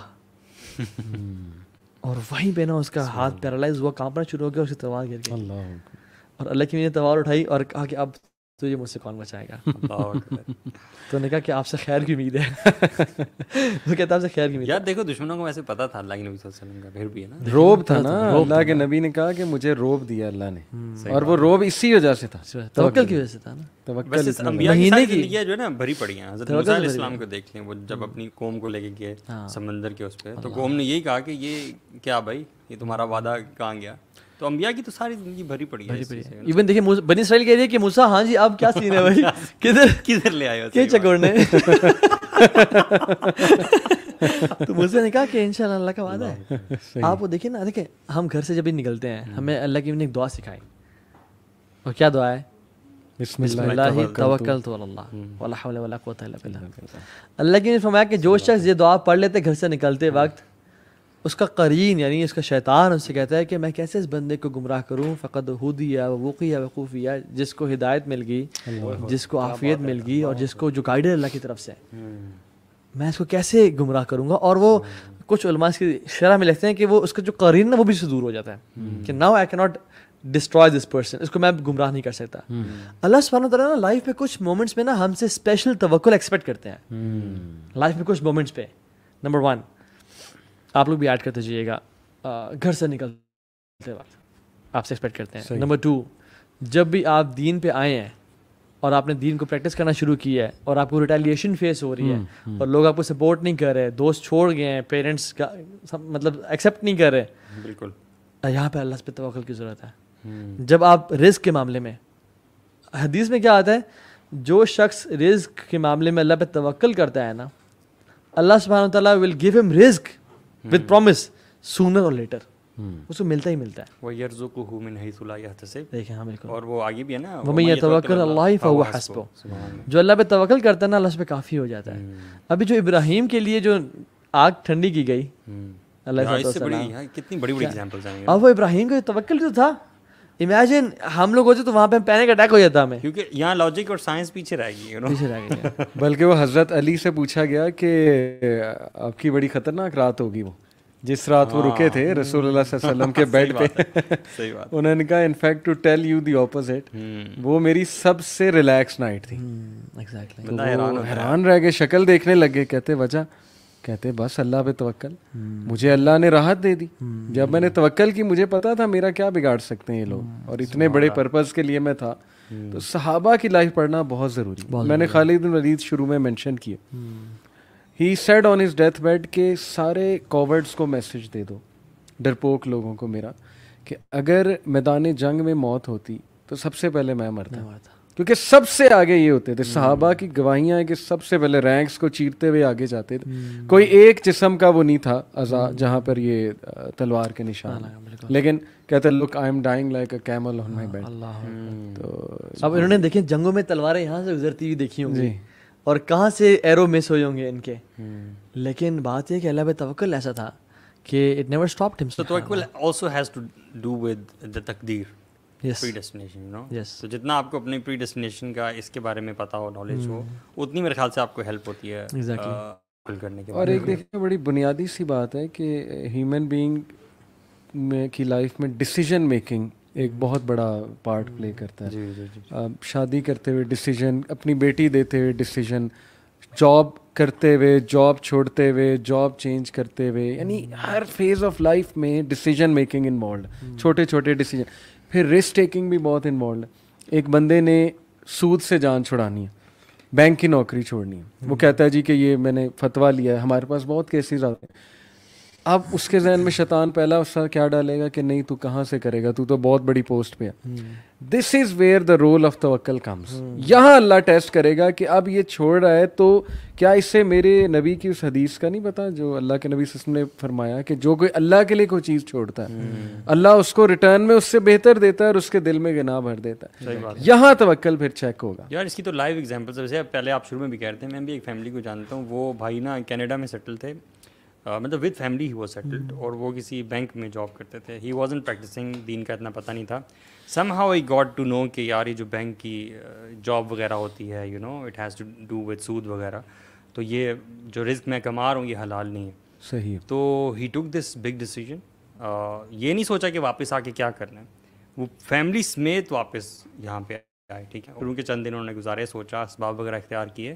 اور وہیں پہ نا اس کا ہاتھ پیرالائز ہوا, کانپنا شروع ہو گیا, اس کی تلوار گر گئی. اور اللہ کی نے تلوار اٹھائی اور کہا کہ اب تجھے مجھ سے کون بچائے گا. تو انہوں نے کہا کہ آپ سے خیر کی امید ہے. وہ کہتا آپ سے خیر کی امید. یار دیکھو دشمنوں کو ویسے پتا تھا اللہ کے نبی صلی اللہ علیہ وسلم کا, پھر بھی ہے نا روب تھا نا, اللہ کے نبی نے کہا کہ مجھے روب دیا اللہ نے, اور وہ روب اسی وجہ سے تھا, توکل کی وجہ سے تھا نا. ویسے انبیاء کی ساری زندگیاں جو ہے نا بھری پڑی ہیں. حضرت موسیٰ علیہ السلام کو دیکھ لیں, وہ جب اپنی قوم کو لے کے گئے سمندر کے اس پہ, تو قوم نے یہی کہا کہ یہ کیا بھائی, یہ تمہارا وعدہ کہاں گیا. تو انبیاء کی تو ساری زندگی بھری پڑی ہے. ایون دیکھیں بنی اسرائیل کہہ رہی ہے کہ موسیٰ ہاں جی اب کیا سین ہے بھائی, کدھر لے آئے ہو کیا چکوڑنے. تو موسیٰ نے کہا کہ انشاءاللہ اللہ کا وعدہ ہے. آپ وہ دیکھیں نا, دیکھیں ہم گھر سے جب بھی نکلتے ہیں ہمیں اللہ کی نے ایک دعا سکھائی, اور کیا دعا ہے, بسم اللہ توکلت علی اللہ ولا حول ولا قوت الا باللہ. اللہ کی نے فرمایا کہ جو شخص یہ دعا پڑھ لیتے گھر سے نکلتے وقت, اس کا قرین یعنی اس کا شیطان اس سے کہتا ہے کہ میں کیسے اس بندے کو گمراہ کروں, فقد ہدی ووقی وقوفیہ, جس کو ہدایت مل گئی, جس کو عافیت مل گئی, اور جس کو جو گائیڈر اللہ کی طرف سے, میں اس کو کیسے گمراہ کروں گا. اور وہ کچھ علماء اس کی شرح میں لکھتے ہیں کہ وہ اس کا جو قرین نا وہ بھی سے دور ہو جاتا ہے کہ now I cannot destroy this person, اس کو میں گمراہ نہیں کر سکتا. اللہ سبحانہ و تعالیٰ نا لائف میں کچھ مومنٹس میں نا ہم سے اسپیشل توکل ایکسپیکٹ کرتے ہیں. لائف میں کچھ مومنٹس پہ, نمبر 1 آپ لوگ بھی ایڈ کرتے جائیے گا, گھر سے نکلتے وقت آپ سے ایکسپیکٹ کرتے ہیں. نمبر 2 جب بھی آپ دین پہ آئے ہیں اور آپ نے دین کو پریکٹس کرنا شروع کیا ہے اور آپ کو ریٹیلیشن فیس ہو رہی ہے اور لوگ آپ کو سپورٹ نہیں کر رہے, دوست چھوڑ گئے ہیں, پیرنٹس کا مطلب ایکسیپٹ نہیں کر رہے, بالکل یہاں پہ اللہ پہ توکل کی ضرورت ہے. جب آپ رزق کے معاملے میں, حدیث میں کیا آتا ہے, جو شخص رزق کے معاملے میں اللہ پہ توکل کرتا ہے نا, اللہ سبحانہ و تعالیٰ ول گیو ہم رزق with promise sooner or later, اس کو ملتا ہی ملتا ہے. وَيَرْزُقُهُ مِنْ حَيْثُ لَا يَحْتَسِبُ, دیکھیں ہاں بالکل, اور وہ آگے بھی ہے نا, وَمَن يَتَوَكَّلْ عَلَى اللَّهِ فَهُوَ حَسْبُهُ, جو اللہ پہ توکل کرتا ہے نا اللہ اس پہ کافی ہو جاتا ہے. ابھی جو ابراہیم کے لیے جو آگ ٹھنڈی کی گئی, اللہ کتنی بڑی بڑی ایگزامپلز ہیں. اب وہ ابراہیم کا توکل تو تھا, امیجن ہم لوگ ہوتے تو وہاں پہ پینک اٹیک ہو جاتا ہمیں, کیونکہ یہاں لاجک اور سائنس پیچھے رہ گئی, پیچھے رہ گئی. بلکہ وہ حضرت علی سے پوچھا گیا کہ آپ کی بڑی خطرناک رات ہوگی, وہ جس رات وہ رکے تھے رسول اللہ صلی اللہ علیہ وسلم کے بیڈ پہ, انہوں نے کہا in fact to tell you the opposite, وہ میری سب سے ریلیکس نائٹ تھی. حیران رہ گئے, شکل دیکھنے لگے, کہتے وجہ, کہتے بس اللہ پہ توکل, مجھے اللہ نے راحت دے دی. جب میں نے توکل کی مجھے پتا تھا میرا کیا بگاڑ سکتے ہیں یہ لوگ, اور اتنے بڑے پرپز کے لیے میں تھا. تو صحابہ کی لائف پڑھنا بہت ضروری. میں نے خالد بن ولید شروع میں مینشن کیا, he said on his death bed کہ سارے کوورڈس کو میسج دے دو, ڈرپوک لوگوں کو میرا, کہ اگر میدان جنگ میں موت ہوتی تو سب سے پہلے میں مرتا, کیونکہ سب سے آگے یہ ہوتے تھے. صحابہ کی گواہیاں ہیں کہ سب سے پہلے رینکس کو چیرتے ہوئے آگے جاتے تھے. کوئی ایک جسم کا وہ نہیں تھا اعضاء جہاں پر یہ تلوار کے نشان, لیکن کہتے look I am dying like a camel on my bed. تو اب انہوں نے دیکھیں جنگوں میں تلواریں یہاں سے گزرتی ہوئی دیکھی ہوں گی, اور کہاں سے ایرو مس ہوئے ہوں گے ان کے, لیکن بات یہ کہ اللہ پہ توکل ایسا تھا کہ اٹ نیور اسٹاپڈ ہم. So tawakkul also has to do with the تقدیر, پری ڈیسٹینیشن یو نو. تو جتنا آپ کو اپنی پری ڈیسٹینیشن کا اس کے بارے میں پتہ ہو, نالج ہو, اتنی میرے خیال سے آپ کو ہیلپ ہوتی ہے کرنے کے. اور ایک دیکھیں بڑی بنیادی سی بات ہے کہ ہیومن بینگ کی لائف میں ڈیسیجن میکنگ ایک بہت بڑا پارٹ پلے کرتا ہے. شادی کرتے ہوئے ڈیسیجن, اپنی بیٹی دیتے ہوئے ڈیسیجن, جاب کرتے ہوئے, جاب چھوڑتے ہوئے, جاب چینج کرتے ہوئے, یعنی ہر فیز آف لائف میں ڈیسیجن میکنگ انوالوڈ, چھوٹے چھوٹے ڈیسیجن. پھر رسک ٹیکنگ بھی بہت انوالوڈ ہے. ایک بندے نے سود سے جان چھڑانی ہے, بینک کی نوکری چھوڑنی ہے, وہ کہتا ہے جی کہ یہ میں نے فتویٰ لیا ہے. ہمارے پاس بہت کیسز آتے ہیں. اب اس کے ذہن میں شیطان پہلا اس کا کیا ڈالے گا کہ نہیں تو کہاں سے کرے گا, تو بہت بڑی پوسٹ پہ ہے. This is where the rule of توکل کمز. یہاں اللہ ٹیسٹ کرے گا کہ اب یہ چھوڑ رہا ہے تو کیا اس سے میرے نبی کی اس حدیث کا نہیں پتا جو اللہ کے نبی صلی اللہ علیہ وسلم نے فرمایا کہ جو کوئی اللہ کے لیے کوئی چیز چھوڑتا ہے اللہ اس کو ریٹرن میں اس سے بہتر دیتا ہے اور اس کے دل میں گناہ بھر دیتا ہے. یہاں توکل پھر چیک ہوگا. یار اس کی تو لائیو ایگزامپلس ویسے پہلے آپ شروع میں بھی کہہ رہے تھے, میں بھی ایک فیملی کو جانتا ہوں, وہ بھائی نا کینیڈا میں سیٹل تھے, مطلب with family he was settled, اور وہ کسی بینک میں جاب کرتے تھے. ہی وازنٹ پریکٹسنگ, دین کا اتنا پتہ نہیں تھا. Somehow I got to know کہ یار یہ جو بینک کی جاب وغیرہ ہوتی ہے you know it has to do with سود وغیرہ, تو یہ جو رزق میں کما رہا ہوں یہ حلال نہیں ہے. صحیح. تو ہی ٹک دس بگ ڈیسیجن, یہ نہیں سوچا کہ واپس آ کے کیا کرنا ہے, وہ فیملی سمیت واپس یہاں پہ آئے. ٹھیک ہے, اور ان کے چند دن انہوں نے گزارے, سوچا, اسباب وغیرہ اختیار کیے,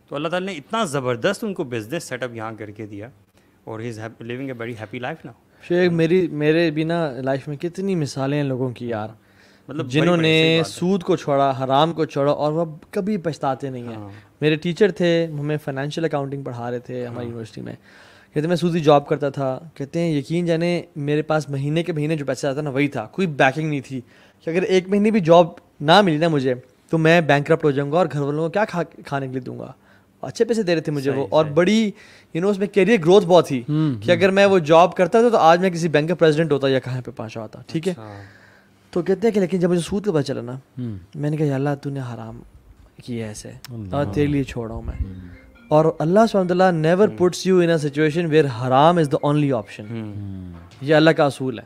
تو اللہ تعالیٰ نے اتنا زبردست ان کو بزنس سیٹ اپ یہاں کر کے دیا, اور he is living a very happy life now. شیخ میرے بھی نا لائف میں کتنی مثالیں ہیں لوگوں کی یار, مطلب جنہوں نے سود کو چھوڑا, حرام کو چھوڑا, اور وہ کبھی پچھتاتے نہیں ہیں. میرے ٹیچر تھے, ہمیں فائنینشیل اکاؤنٹنگ پڑھا رہے تھے ہماری یونیورسٹی میں. کہتے میں سودی جاب کرتا تھا, کہتے ہیں یقین جانے میرے پاس مہینے کے مہینے جو پیسہ آتا نا وہی تھا, کوئی بیکنگ نہیں تھی کہ اگر ایک مہینے بھی جاب نہ ملی نا مجھے تو میں بینکرپٹ ہو جاؤں گا اور گھر والوں کو کیا کھانے کے لیے دوں گا. اچھے پیسے دے رہے تھے مجھے وہ, اور بڑی اس میں کیریئر گروتھ بہت تھی کہ اگر میں وہ جاب کرتا تھا تو آج میں کسی بینک کا پریزیڈنٹ ہوتا یا کہاں پہ پہنچا ہوتا. ٹھیک ہے, تو کہتے ہیں کہ لیکن جب مجھے سود کا پتہ چلا نا, میں نے کہا یا اللہ تو نے حرام کیا ایسے, اور تیرے لیے چھوڑا ہوں میں. اور اللہ سبحانہ وتعالیٰ never puts you in a situation where حرام از دا اونلی آپشن. یہ اللہ کا اصول ہے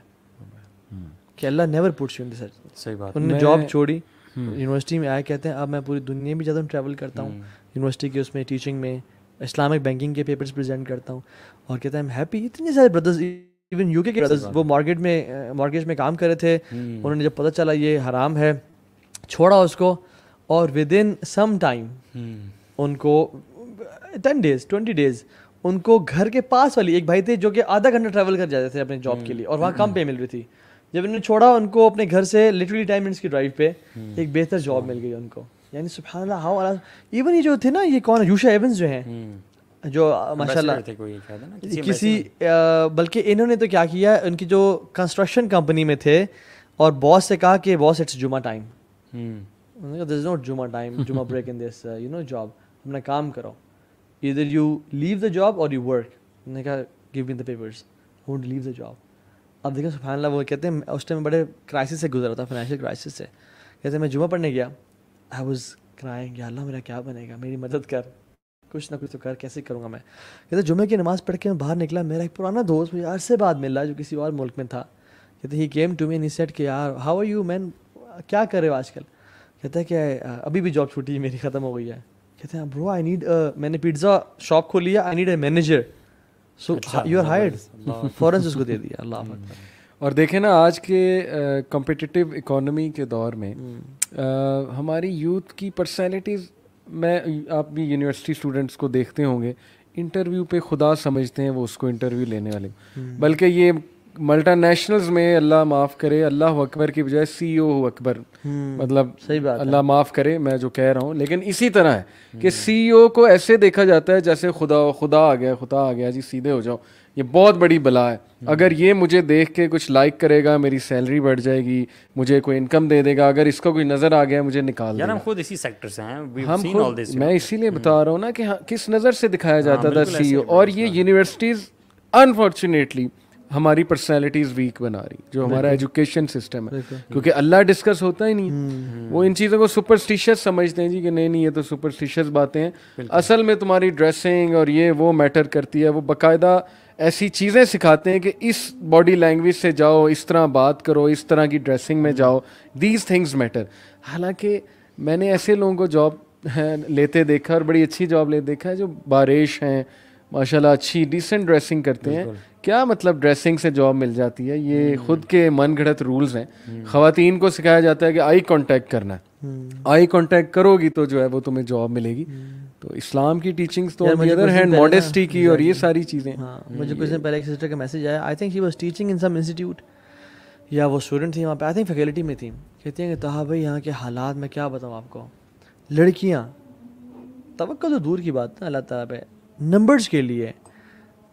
کہ اللہ نیور پٹس یو ان دس. صحیح بات. انہوں نے جاب چھوڑی, یونیورسٹی میں آئے, کہتے ہیں اب میں پوری دنیا میں جاتا ہوں, ٹریول کرتا ہوں یونیورسٹی کے اس میں ٹیچنگ میں, اسلامک بینکنگ کے پیپرز پریزنٹ کرتا ہوں, اور کہتے ہیں آئی ایم ہیپی. اتنے سارے بردرز ایون یو کے بردرز وہ مارکیٹ میں کام کر رے تھے, انہوں نے جب پتہ چلا یہ حرام ہے چھوڑا اس کو, اور ود ان سم ٹائم ان کو 10 days 20 days ان کو گھر کے پاس والی ایک بھائی تھے جو کہ آدھا گھنٹہ ٹریول کر جاتے تھے اپنے جاب کے لیے, اور وہاں کم پے مل رہی تھی. جب انہوں نے چھوڑا ان کو اپنے گھر سے لٹرلی 10 minutes کی ڈرائیو پہ ایک بہتر جاب مل گئی ان کو. یعنی سبحان اللہ ہاؤ. ایون یہ جو تھے نا, یہ کون ہے, یوشا ایونز جو ہیں, جو ماشاء اللہ کسی بلکہ انہوں نے تو کیا کیا, ان کی جو کنسٹرکشن کمپنی میں تھے, اور باس سے کہا کہ باس اٹس جمعہ ٹائم, دیر از ناٹ جمعہ ٹائم, جمعہ بریک ان دس جاب, اپنا کام کرو, either you leave the job or you work. انہوں نے کہا give me the papers, I won't leave the job. اب دیکھیں سبحان اللہ, وہ کہتے ہیں اس ٹائم بڑے کرائسس سے گزرا تھا, فائنینشیل کرائسس سے. کہتے ہیں میں جمعہ پڑھنے گیا, I was crying, یا اللہ میرا کیا بنے گا, میری مدد کر, کچھ نہ کچھ تو کر, کیسے کروں گا میں. کہتے جمعہ کی نماز پڑھ کے میں باہر نکلا, میرا ایک پرانا دوست مجھے عرصے بعد مل رہا جو کسی اور ملک میں تھا. کہتے he came to me and he said کہ یار how are you man, کیا کر رہے ہو آج کل. کہتا ہے کہ ابھی بھی جاب چھوٹی میری ختم ہو گئی ہے. کہتے ہیں برو آئی نیڈ, میں نے پیزا شاپ کھول لیا, I need a manager, so you are hired. فوراً سے اس کو دے دیا. اللہ اکبر. اور دیکھیں نا آج کے کمپٹیٹیو اکانومی کے دور میں ہماری یوتھ کی پرسنالٹیز, میں آپ بھی یونیورسٹی اسٹوڈنٹس کو دیکھتے ہوں گے, انٹرویو پہ خدا سمجھتے ہیں وہ اس کو انٹرویو لینے والے, بلکہ یہ ملٹا نیشنلز میں اللہ معاف کرے اللہ اکبر کی بجائے سی او اکبر, مطلب صحیح بات, اللہ معاف کرے میں جو کہہ رہا ہوں, لیکن اسی طرح ہے کہ سی او کو ایسے دیکھا جاتا ہے جیسے خدا آ گیا جی سیدھے ہو جاؤ. یہ بہت بڑی بلا ہے. اگر یہ مجھے دیکھ کے کچھ لائک کرے گا, میری سیلری بڑھ جائے گی, مجھے کوئی انکم دے دے گا, اگر اس کو کوئی نظر آ گیا مجھے نکال دے گا. ہم خود اسی سیکٹر سے ہیں, میں اسی لیے بتا رہا ہوں نا کہ کس نظر سے دکھایا جاتا تھا سی او. اور یہ یونیورسٹیز انفارچونیٹلی ہماری پرسنالٹیز ویک بنا رہی, جو ہمارا ایجوکیشن سسٹم ہے, کیونکہ اللہ ڈسکس ہوتا ہی نہیں. وہ ان چیزوں کو سپرسٹیشیس سمجھتے ہیں جی کہ نہیں یہ تو سپرسٹیشیس باتیں ہیں, اصل میں تمہاری ڈریسنگ اور یہ وہ میٹر کرتی ہے. وہ باقاعدہ ایسی چیزیں سکھاتے ہیں کہ اس باڈی لینگویج سے جاؤ, اس طرح بات کرو, اس طرح کی ڈریسنگ میں جاؤ, دیز تھنگز میٹر. حالانکہ میں نے ایسے لوگوں کو جاب لیتے دیکھا اور بڑی اچھی جاب لیتے دیکھا ہے جو باریش ہیں ماشاءاللہ, اچھی ڈیسنٹ ڈریسنگ کرتے ہیں. کیا مطلب ڈریسنگ سے جاب مل جاتی ہے؟ یہ خود کے من گھڑت رولز ہیں. خواتین کو سکھایا جاتا ہے کہ آئی کانٹیکٹ کرنا ہے, آئی کانٹیکٹ کرو گی تو جو ہے وہ تمہیں جاب ملے گی. تو اسلام کی ٹیچنگز تو آن دی ادر ہینڈ ماڈیسٹی کی اور یہ ساری چیزیں. مجھے کچھ دن پہلے ایک سسٹر کا میسج آیا, I think she was teaching in some institute, یا وہ اسٹوڈنٹ تھی وہاں پہ, آئی تھنک فیکلٹی میں تھی. کہتی ہیں کہ طہا بھائی یہاں کے حالات میں کیا بتاؤں آپ کو, لڑکیاں توقع تو دور کی بات نا اللہ تعالیٰ پہ, نمبرز کے لیے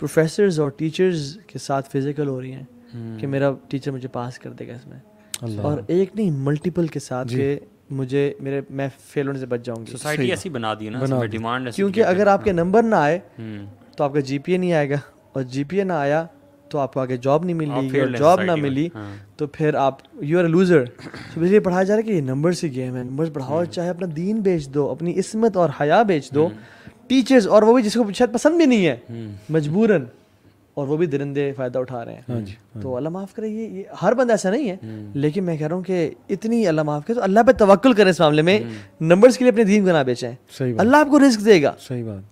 پروفیسرز اور ٹیچرز کے ساتھ فزیکل ہو رہی ہیں کہ میرا ٹیچر مجھے پاس کر دے گا اس میں, اور ایک نہیں ملٹیپل کے ساتھ کہ مجھے میں فیل ہونے سے بچ جاؤں گی. سوسائٹی ایسی بنا دی نا, ڈیمانڈ, کیونکہ اگر آپ کے نمبر نہ آئے تو آپ کا جی پی اے نہیں آئے گا, اور جی پی اے نہ آیا تو آپ کو آگے جاب نہیں ملی, اور جاب نہ ملی تو پھر آپ یو آر اے لوزر. تو اس لیے پڑھایا جا رہا ہے کہ یہ نمبرز کی گیم ہے, نمبرز پڑھاؤ, چاہے اپنا دین بیچ دو, اپنی عصمت اور حیا بیچ دو. ٹیچرز, اور وہ بھی جس کو شاید پسند بھی نہیں ہے مجبوراً, اور وہ بھی درندے فائدہ اٹھا رہے ہیں. تو اللہ معاف کرے, یہ ہر بندہ ایسا نہیں ہے, لیکن میں کہہ رہا ہوں کہ اتنی اللہ معاف کرے تو اللہ پہ توکل کریں اس معاملے میں. نمبرز کے لیے اپنے دین کو نہ بیچیں, اللہ آپ کو رزق دے گا.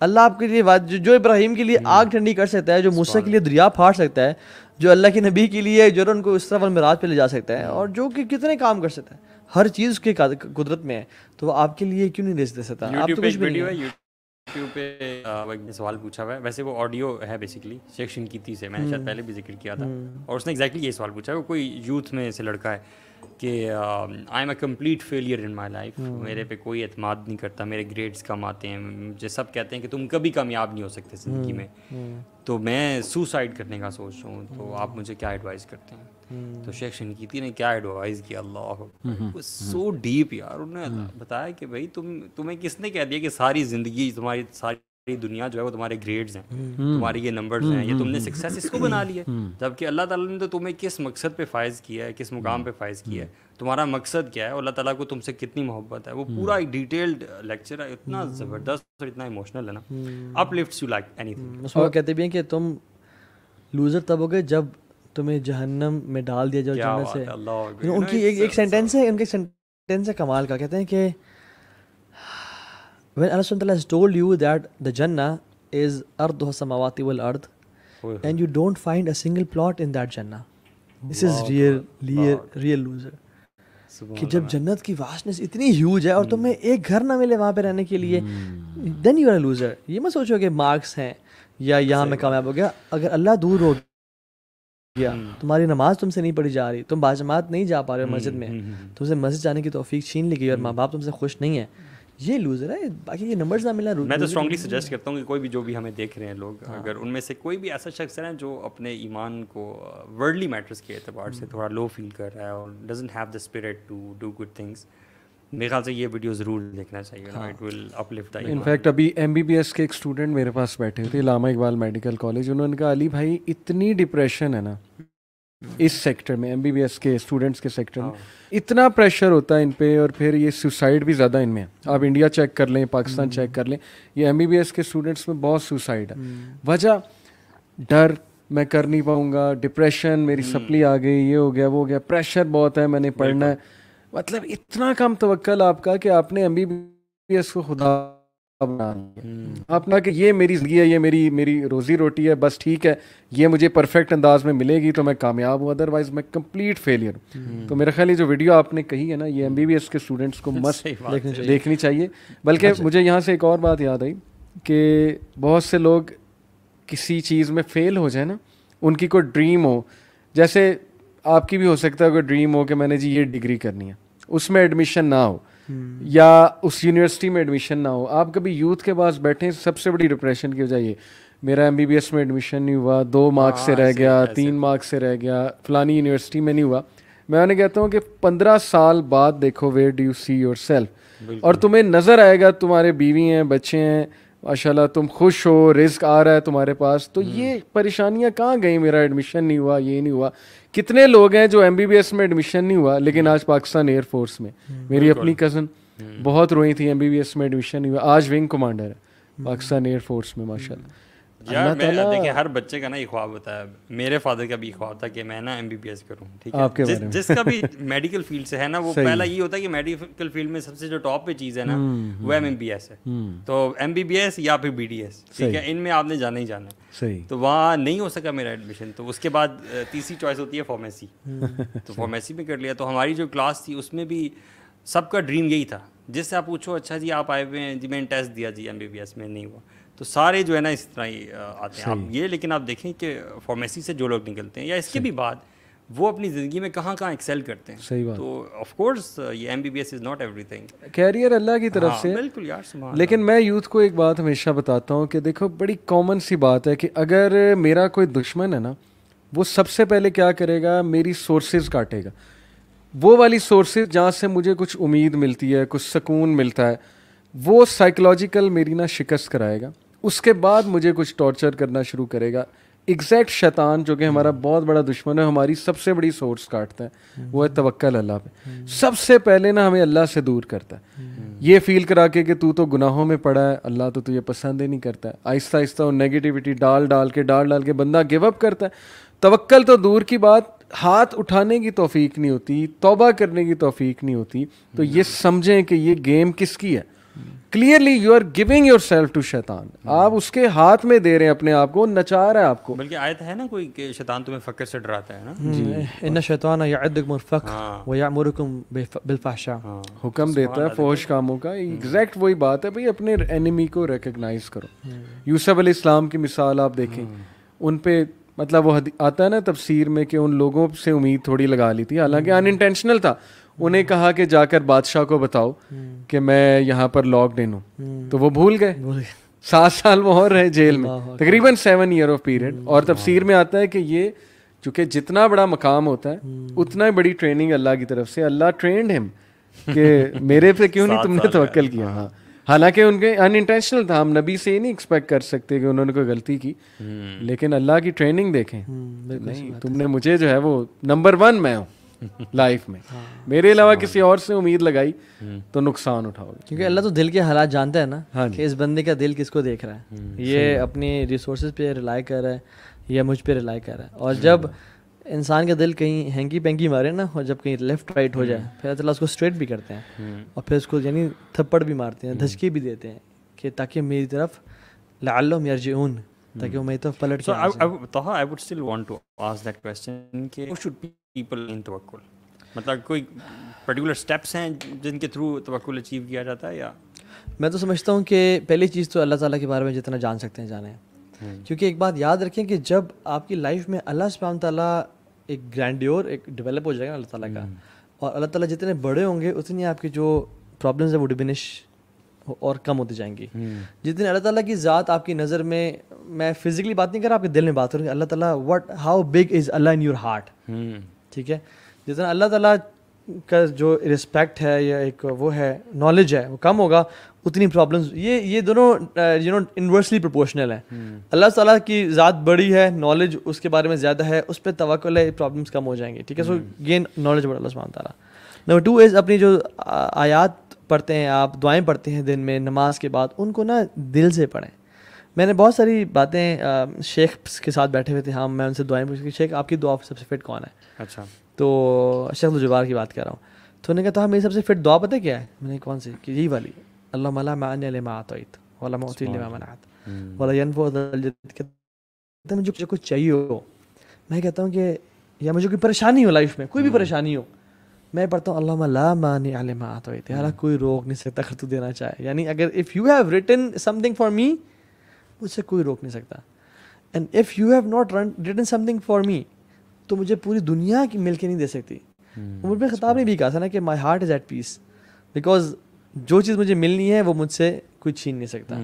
اللہ آپ کے لیے جو ابراہیم کے لیے آگ ٹھنڈی کر سکتا ہے, جو موسیٰ کے لیے دریا پھاڑ سکتا ہے, جو اللہ کے نبی کے لیے جو ان کو اس طرح والمراج پہ لے جا سکتا ہے, اور جو کہ کتنے کام کر سکتا ہے, ہر چیز اس کی قدرت میں ہے, تو وہ آپ کے لیے کیوں نہیں رزق دے سکتا؟ آپ تو کچھ بھی نہیں ہے. یوٹیوب پہ ایک سوال پوچھا ہوا ہے, ویسے وہ آڈیو ہے بیسیکلی شیخ شنقیطی سے, میں نے شاید پہلے بھی ذکر کیا تھا, اور اس نے ایگزیکٹلی یہ سوال پوچھا ہے. کوئی یوتھ میں سے لڑکا ہے کہ I am a complete failure in my life, میرے پہ کوئی اعتماد نہیں کرتا, میرے گریڈس کم آتے ہیں, مجھے سب کہتے ہیں کہ تم کبھی کامیاب نہیں ہو سکتے زندگی میں, تو میں سوسائڈ کرنے کا سوچ رہا ہوں, تو آپ مجھے کیا ایڈوائز کرتے ہیں؟ تو شیخ شنقیطی نے کیا ایڈوائز کیا, اللہ سو ڈیپ یار. انہوں نے بتایا کہ بھائی تمہیں کس نے کہہ دیا کہ ساری زندگی تمہاری ساری دنیا جو ہے وہ تمہارے گریڈز ہیں, تمہارے یہ نمبرز ہیں, یہ تم نے سکسیس اس کو بنا لی ہے, جبکہ اللہ تعالیٰ نے تو تمہیں کس مقصد پہ فائز کیا ہے, کس مقام پہ فائز کیا ہے, تمہارا مقصد کیا ہے, اللہ تعالیٰ کو تم سے کتنی محبت ہے. وہ پورا ایک ڈیٹیلڈ لیکچر ہے, اتنا زبردست اور اتنا ایموشنل ہے نا, اپ لفٹس یو لائک اینی تھنگ. اس کو کہتے بھی ہیں کہ تم لوزر تب ہو گئے جب تمہیں جہنم میں ڈال دیا جاؤ جنت سے. ان کی ایک سینٹینس ہے, ان کے سینٹینس ہے کمال کا, کہتے ہیں کہ when Allah subhanahu wa ta'ala has told you that the Jannah is arduha samawati wal ard and you don't find a single plot in that Jannah, this is real loser. کہ جب جنت کی واسٹنس اتنی ہیوج ہے اور تمہیں ایک گھر نہ ملے وہاں پہ رہنے کے لیے, then you are a loser. یہ مت سوچو کہ مارکس ہیں یا یہاں میں کامیاب ہو گیا. اگر اللہ دور ہو گیا, تمہاری نماز تم سے نہیں پڑھی جا رہی, تم باجماعت نہیں جا پا رہے ہو مسجد میں, تم سے مسجد جانے کی توفیق چھین لی گئی, اور ماں باپ تم سے خوش نہیں ہے, یہ لوزر ہے. باقی یہ نمبرز نہ ملنا. میں تو اسٹرانگلی سجیسٹ کرتا ہوں کہ کوئی بھی جو بھی ہمیں دیکھ رہے ہیں لوگ, اگر ان میں سے کوئی بھی ایسا شخص ہے جو اپنے ایمان کو ورلڈلی میٹرز کے اعتبار سے تھوڑا لو فیل کر رہا ہے اور doesn't have the spirit to do good things, میرے خیال سے یہ ویڈیو ضرور دیکھنا چاہیے. It will uplift. In fact ابھی MBBS کے ایک اسٹوڈنٹ میرے پاس بیٹھے تھے, علامہ اقبال میڈیکل کالج. انہوں نے کہا علی بھائی اتنی ڈپریشن ہے نا اس سیکٹر میں, MBBS کے اسٹوڈنٹس کے سیکٹر میں اتنا پریشر ہوتا ہے ان پہ, اور پھر یہ سوسائڈ بھی زیادہ ان میں ہے. آپ انڈیا چیک کر لیں, پاکستان چیک کر لیں, یہ MBBS کے اسٹوڈنٹس میں بہت سوسائڈ ہے. وجہ ڈر, میں کر نہیں پاؤں گا, ڈپریشن, میری سپلی آ گئی, یہ ہو گیا وہ ہو گیا, پریشر بہت ہے, میں نے پڑھنا ہے. مطلب اتنا کم توکل آپ کا کہ آپ نے MBBS کو خدا بنا لیا. آپ نے کہ یہ میری زندگی ہے, یہ میری روزی روٹی ہے, بس ٹھیک ہے, یہ مجھے پرفیکٹ انداز میں ملے گی تو میں کامیاب ہوں, ادروائز میں کمپلیٹ فیلئر ہوں. تو میرا خیال یہ جو ویڈیو آپ نے کہی ہے نا, یہ MBBS کے اسٹوڈنٹس کو مست دیکھنی چاہیے. بلکہ مجھے یہاں سے ایک اور بات یاد آئی کہ بہت سے لوگ کسی چیز میں فیل ہو جائے نا, ان کی کوئی ڈریم ہو, جیسے آپ کی بھی ہو سکتا ہے کوئی ڈریم ہو کہ میں نے جی یہ ڈگری کرنی ہے, اس میں ایڈمیشن نہ ہو یا اس یونیورسٹی میں ایڈمیشن نہ ہو. آپ کبھی یوتھ کے پاس بیٹھیں, سب سے بڑی ڈپریشن کی وجہ یہ, میرا MBBS میں ایڈمیشن نہیں ہوا, 2 مارکس سے رہ گیا, 3 مارکس سے رہ گیا, فلانی یونیورسٹی میں نہیں ہوا. میں انہیں کہتا ہوں کہ 15 سال بعد دیکھو where do you see your self, اور تمہیں نظر آئے گا تمہارے بیوی ہیں, بچے ہیں, ماشاءاللہ تم خوش ہو, رزق آ رہا ہے تمہارے پاس, تو یہ پریشانیاں کہاں گئیں؟ میرا ایڈمیشن نہیں ہوا, یہ نہیں ہوا. کتنے لوگ ہیں جو ایم بی بی ایس میں ایڈمیشن نہیں ہوا لیکن آج پاکستان ایئر فورس میں. میری اپنی کزن بہت روئی تھی, ایم بی بی ایس میں ایڈمیشن نہیں ہوا, آج ونگ کمانڈر ہے پاکستان ایئر فورس میں ماشاءاللہ. یار میں دیکھیں ہر بچے کا نا یہ خواب ہوتا ہے, میرے فادر کا بھی خواب تھا کہ میں نا ایم بی بی ایس کروں, ٹھیک ہے, جس کا بھی میڈیکل فیلڈ سے ہے نا, وہ پہلا یہ ہوتا ہے کہ میڈیکل فیلڈ میں سب سے جو ٹاپ پہ چیز ہے نا وہ ایم بی ایس ہے. تو ایم بی بی ایس یا پھر بی ڈی ایس, ٹھیک ہے, ان میں آپ نے جانا ہی جانا ہے. تو وہاں نہیں ہو سکا میرا ایڈمیشن, تو اس کے بعد تیسری چوائس ہوتی ہے فارمیسی. تو فارمیسی میں کر لیا. تو ہماری جو کلاس تھی اس میں بھی سب کا ڈریم یہی تھا. جس سے آپ پوچھو اچھا جی آپ آئے ہوئے ہیں, جی میں نے ٹیسٹ دیا, جی ایم بی بی ایس میں نہیں ہوا. تو سارے جو ہے نا اس طرح ہی آتے ہیں آپ یہ. لیکن آپ دیکھیں کہ فارمیسی سے جو لوگ نکلتے ہیں یا اس کے بھی بعد, وہ اپنی زندگی میں کہاں کہاں ایکسیل کرتے ہیں. صحیح بات. تو آف کورس یہ M B B S is not ایوری تھنگ, کیریئر اللہ کی طرف سے. بالکل یار سبحان. لیکن میں یوتھ کو ایک بات ہمیشہ بتاتا ہوں کہ دیکھو بڑی کامن سی بات ہے کہ اگر میرا کوئی دشمن ہے نا, وہ سب سے پہلے کیا کرے گا, میری سورسز کاٹے گا. وہ والی سورسز جہاں سے مجھے کچھ امید ملتی ہے, کچھ سکون ملتا ہے, وہ سائیکلوجیکل میری نا شکست کرائے گا. اس کے بعد مجھے کچھ ٹارچر کرنا شروع کرے گا. ایگزیکٹ شیطان جو کہ ہمارا بہت بڑا دشمن ہے, ہماری سب سے بڑی سورس کاٹتا ہے, وہ ہے توکل اللہ پہ. سب سے پہلے نا ہمیں اللہ سے دور کرتا ہے, یہ فیل کرا کے کہ تو گناہوں میں پڑا ہے, اللہ تو تجھے پسند ہی نہیں کرتا ہے. آہستہ آہستہ وہ نیگیٹیوٹی ڈال کے بندہ گیو اپ کرتا ہے. توکل تو دور کی بات, ہاتھ اٹھانے کی توفیق نہیں ہوتی, توبہ کرنے کی توفیق نہیں ہوتی. تو یہ سمجھیں کہ یہ گیم کس کی ہے. Clearly you are giving yourself to شیطان. آپ اس کے ہاتھ میں دے رہے ہیں اپنے آپ کو, نچا رہا ہے آپ کو. بلکہ آیت ہے نا کوئی کہ شیطان تمہیں فقر سے ڈراتا ہے نا, ان الشیطان یعدکم الفقر ویأمرکم بالفحشاء, حکم دیتا ہے فحش کاموں کا. ایگزیکٹ وہی بات ہے بھائی, اپنے اینیمی کو ریکگنائز کرو. یوسف علیہ السلام کی مثال آپ دیکھیں, ان پہ مطلب وہ آتا ہے نا تفسیر میں کہ ان لوگوں سے امید تھوڑی لگا لی تھی, حالانکہ ان انٹینشنل تھا. انہیں کہا کہ جا کر بادشاہ کو بتاؤ کہ میں یہاں پر لاکڈ ان ہوں, تو وہ بھول گئے. 7 سال وہ اور رہے جیل میں, تقریباً 7 year آف پیریڈ. اور تفسیر میں آتا ہے کہ یہ چونکہ جتنا بڑا مقام ہوتا ہے اتنا ہی بڑی ٹریننگ اللہ کی طرف سے. اللہ ٹرینڈ ہم کہ میرے پہ کیوں نہیں تم نے توکل کیا. ہاں, حالانکہ ان کے ان انٹینشنل تھا. ہم نبی سے یہ نہیں ایکسپیکٹ کر سکتے کہ انہوں نے کوئی غلطی کی, لیکن اللہ کی ٹریننگ دیکھیں. نہیں, تم نے مجھے جو ہے وہ نمبر 1 میں ہوں لائف میں, میرے علاوہ کسی اور سے امید لگائی تو نقصان اٹھاؤ گے. کیونکہ اللہ تو دل کے حالات جانتا ہے نا, کہ اس بندے کا دل کس کو دیکھ رہا ہے. یہ اپنی ریسورسز پہ ریلائی کر رہا ہے یا مجھ پہ ریلائی کر رہا ہے. اور جب انسان کا دل کہیں ہینکی پینکی مارے نا, اور جب کہیں لیفٹ رائٹ ہو جائے, پھر اللہ اس کو اسٹریٹ بھی کرتے ہیں, اور پھر اس کو یعنی تھپڑ بھی مارتے ہیں, دھچکی بھی دیتے ہیں, کہ تاکہ میری طرف لعلہم یرجعون, تاکہ وہ میری طرف پلٹ کے. I would still want to ask that question کہ how should people in توکل, مطلب کوئی پرٹیکولر اسٹیپس ہیں جن کے تھرو توکل اچیو کیا جاتا ہے؟ یا میں تو سمجھتا ہوں کہ پہلی چیز تو اللہ تعالیٰ کے بارے میں جتنا جان سکتے ہیں جانیں. کیونکہ ایک بات یاد رکھیں کہ جب آپ کی لائف میں اللہ سبحانہ تعالیٰ ایک گرینڈیور ایک ڈیولپ ہو جائے گا اللہ تعالیٰ کا, اور اللہ تعالیٰ جتنے بڑے ہوں گے اتنی آپ کی جو پرابلمز ہیں وہ ڈمینش اور کم ہوتی جائیں گی. جتنے اللہ تعالیٰ کی ذات آپ کی نظر میں فزیکلی بات نہیں کر رہا, آپ کے دل میں بات کروں گی. اللہ تعالیٰ how big is Allah in your heart, ٹھیک ہے. جتنا اللہ تعالیٰ کا جو رسپیکٹ ہے یا ایک وہ ہے نالج ہے وہ کم ہوگا, اتنی پرابلمز یہ دونوں انورسلی پروپورشنل ہیں. اللہ تعالیٰ کی ذات بڑی ہے, نالج اس کے بارے میں زیادہ ہے, اس پہ توکل ہے, پرابلمس کم ہو جائیں گے, ٹھیک ہے. سو گین نالج بڑا اللہ سبحانہ تعالیٰ. نمبر 2 از اپنی جو آیات پڑھتے ہیں آپ, دعائیں پڑھتے ہیں دن میں نماز کے بعد, ان کو نا دل سے پڑھیں. میں نے بہت ساری باتیں شیخ کے ساتھ بیٹھے ہوئے تھے, ہاں میں ان سے دعائیں پوچھی, شیخ آپ کی دعا سب سے فٹ کون ہے؟ اچھا, تو شیخ الجبار کی بات کر رہا ہوں. تو انہوں نے کہا میری سب سے فٹ دعا پتہ کیا ہے؟ میں نے کون سی؟ کہ یہی والی, اللہم لا مانع لما اعطیت ولا معطی لما منعت ولا ينفع ذا الجد. کہتے ہیں مجھے کچھ چاہیے ہو, میں کہتا ہوں کہ یا مجھے کوئی پریشانی ہو لائف میں, کوئی بھی پریشانی ہو, میں پڑھتا ہوں اللہم لا مانع لما اعطیت, یار کوئی روک نہیں سکتا اگر تو دینا چاہے. یعنی اگر if you have written some thing for me, مجھ سے کوئی روک نہیں سکتا. And if you have not return some thing for me, تو مجھے پوری دنیا کی مل کے نہیں دے سکتی. عمر بن خطاب نے بھی کہا تھا نا کہ my heart is at peace, because جو چیز مجھے ملنی ہے وہ مجھ سے کوئی چھین نہیں سکتا,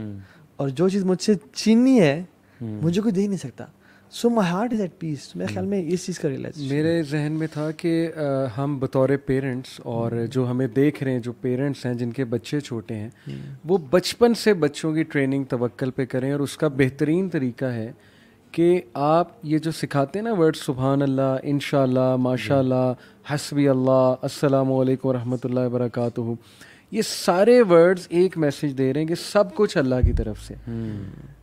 اور جو چیز مجھ سے چھیننی ہے مجھے کوئی دے نہیں سکتا. So my heart is at peace. میرے خیال میں اس چیز کا ریئلائزیشن میرے ذہن میں تھا کہ ہم بطور پیرنٹس اور جو ہمیں دیکھ رہے ہیں جو پیرنٹس ہیں جن کے بچے چھوٹے ہیں وہ بچپن سے بچوں کی ٹریننگ توکل پہ کریں. اور اس کا بہترین طریقہ ہے کہ آپ یہ جو سکھاتے ہیں نا ورڈ سبحان اللہ, انشاء اللہ, ماشاء اللہ, حسبی اللہ, السلام علیکم ورحمۃ اللہ وبرکاتہ, یہ سارے ورڈز ایک میسج دے رہے ہیں کہ سب کچھ اللہ کی طرف سے.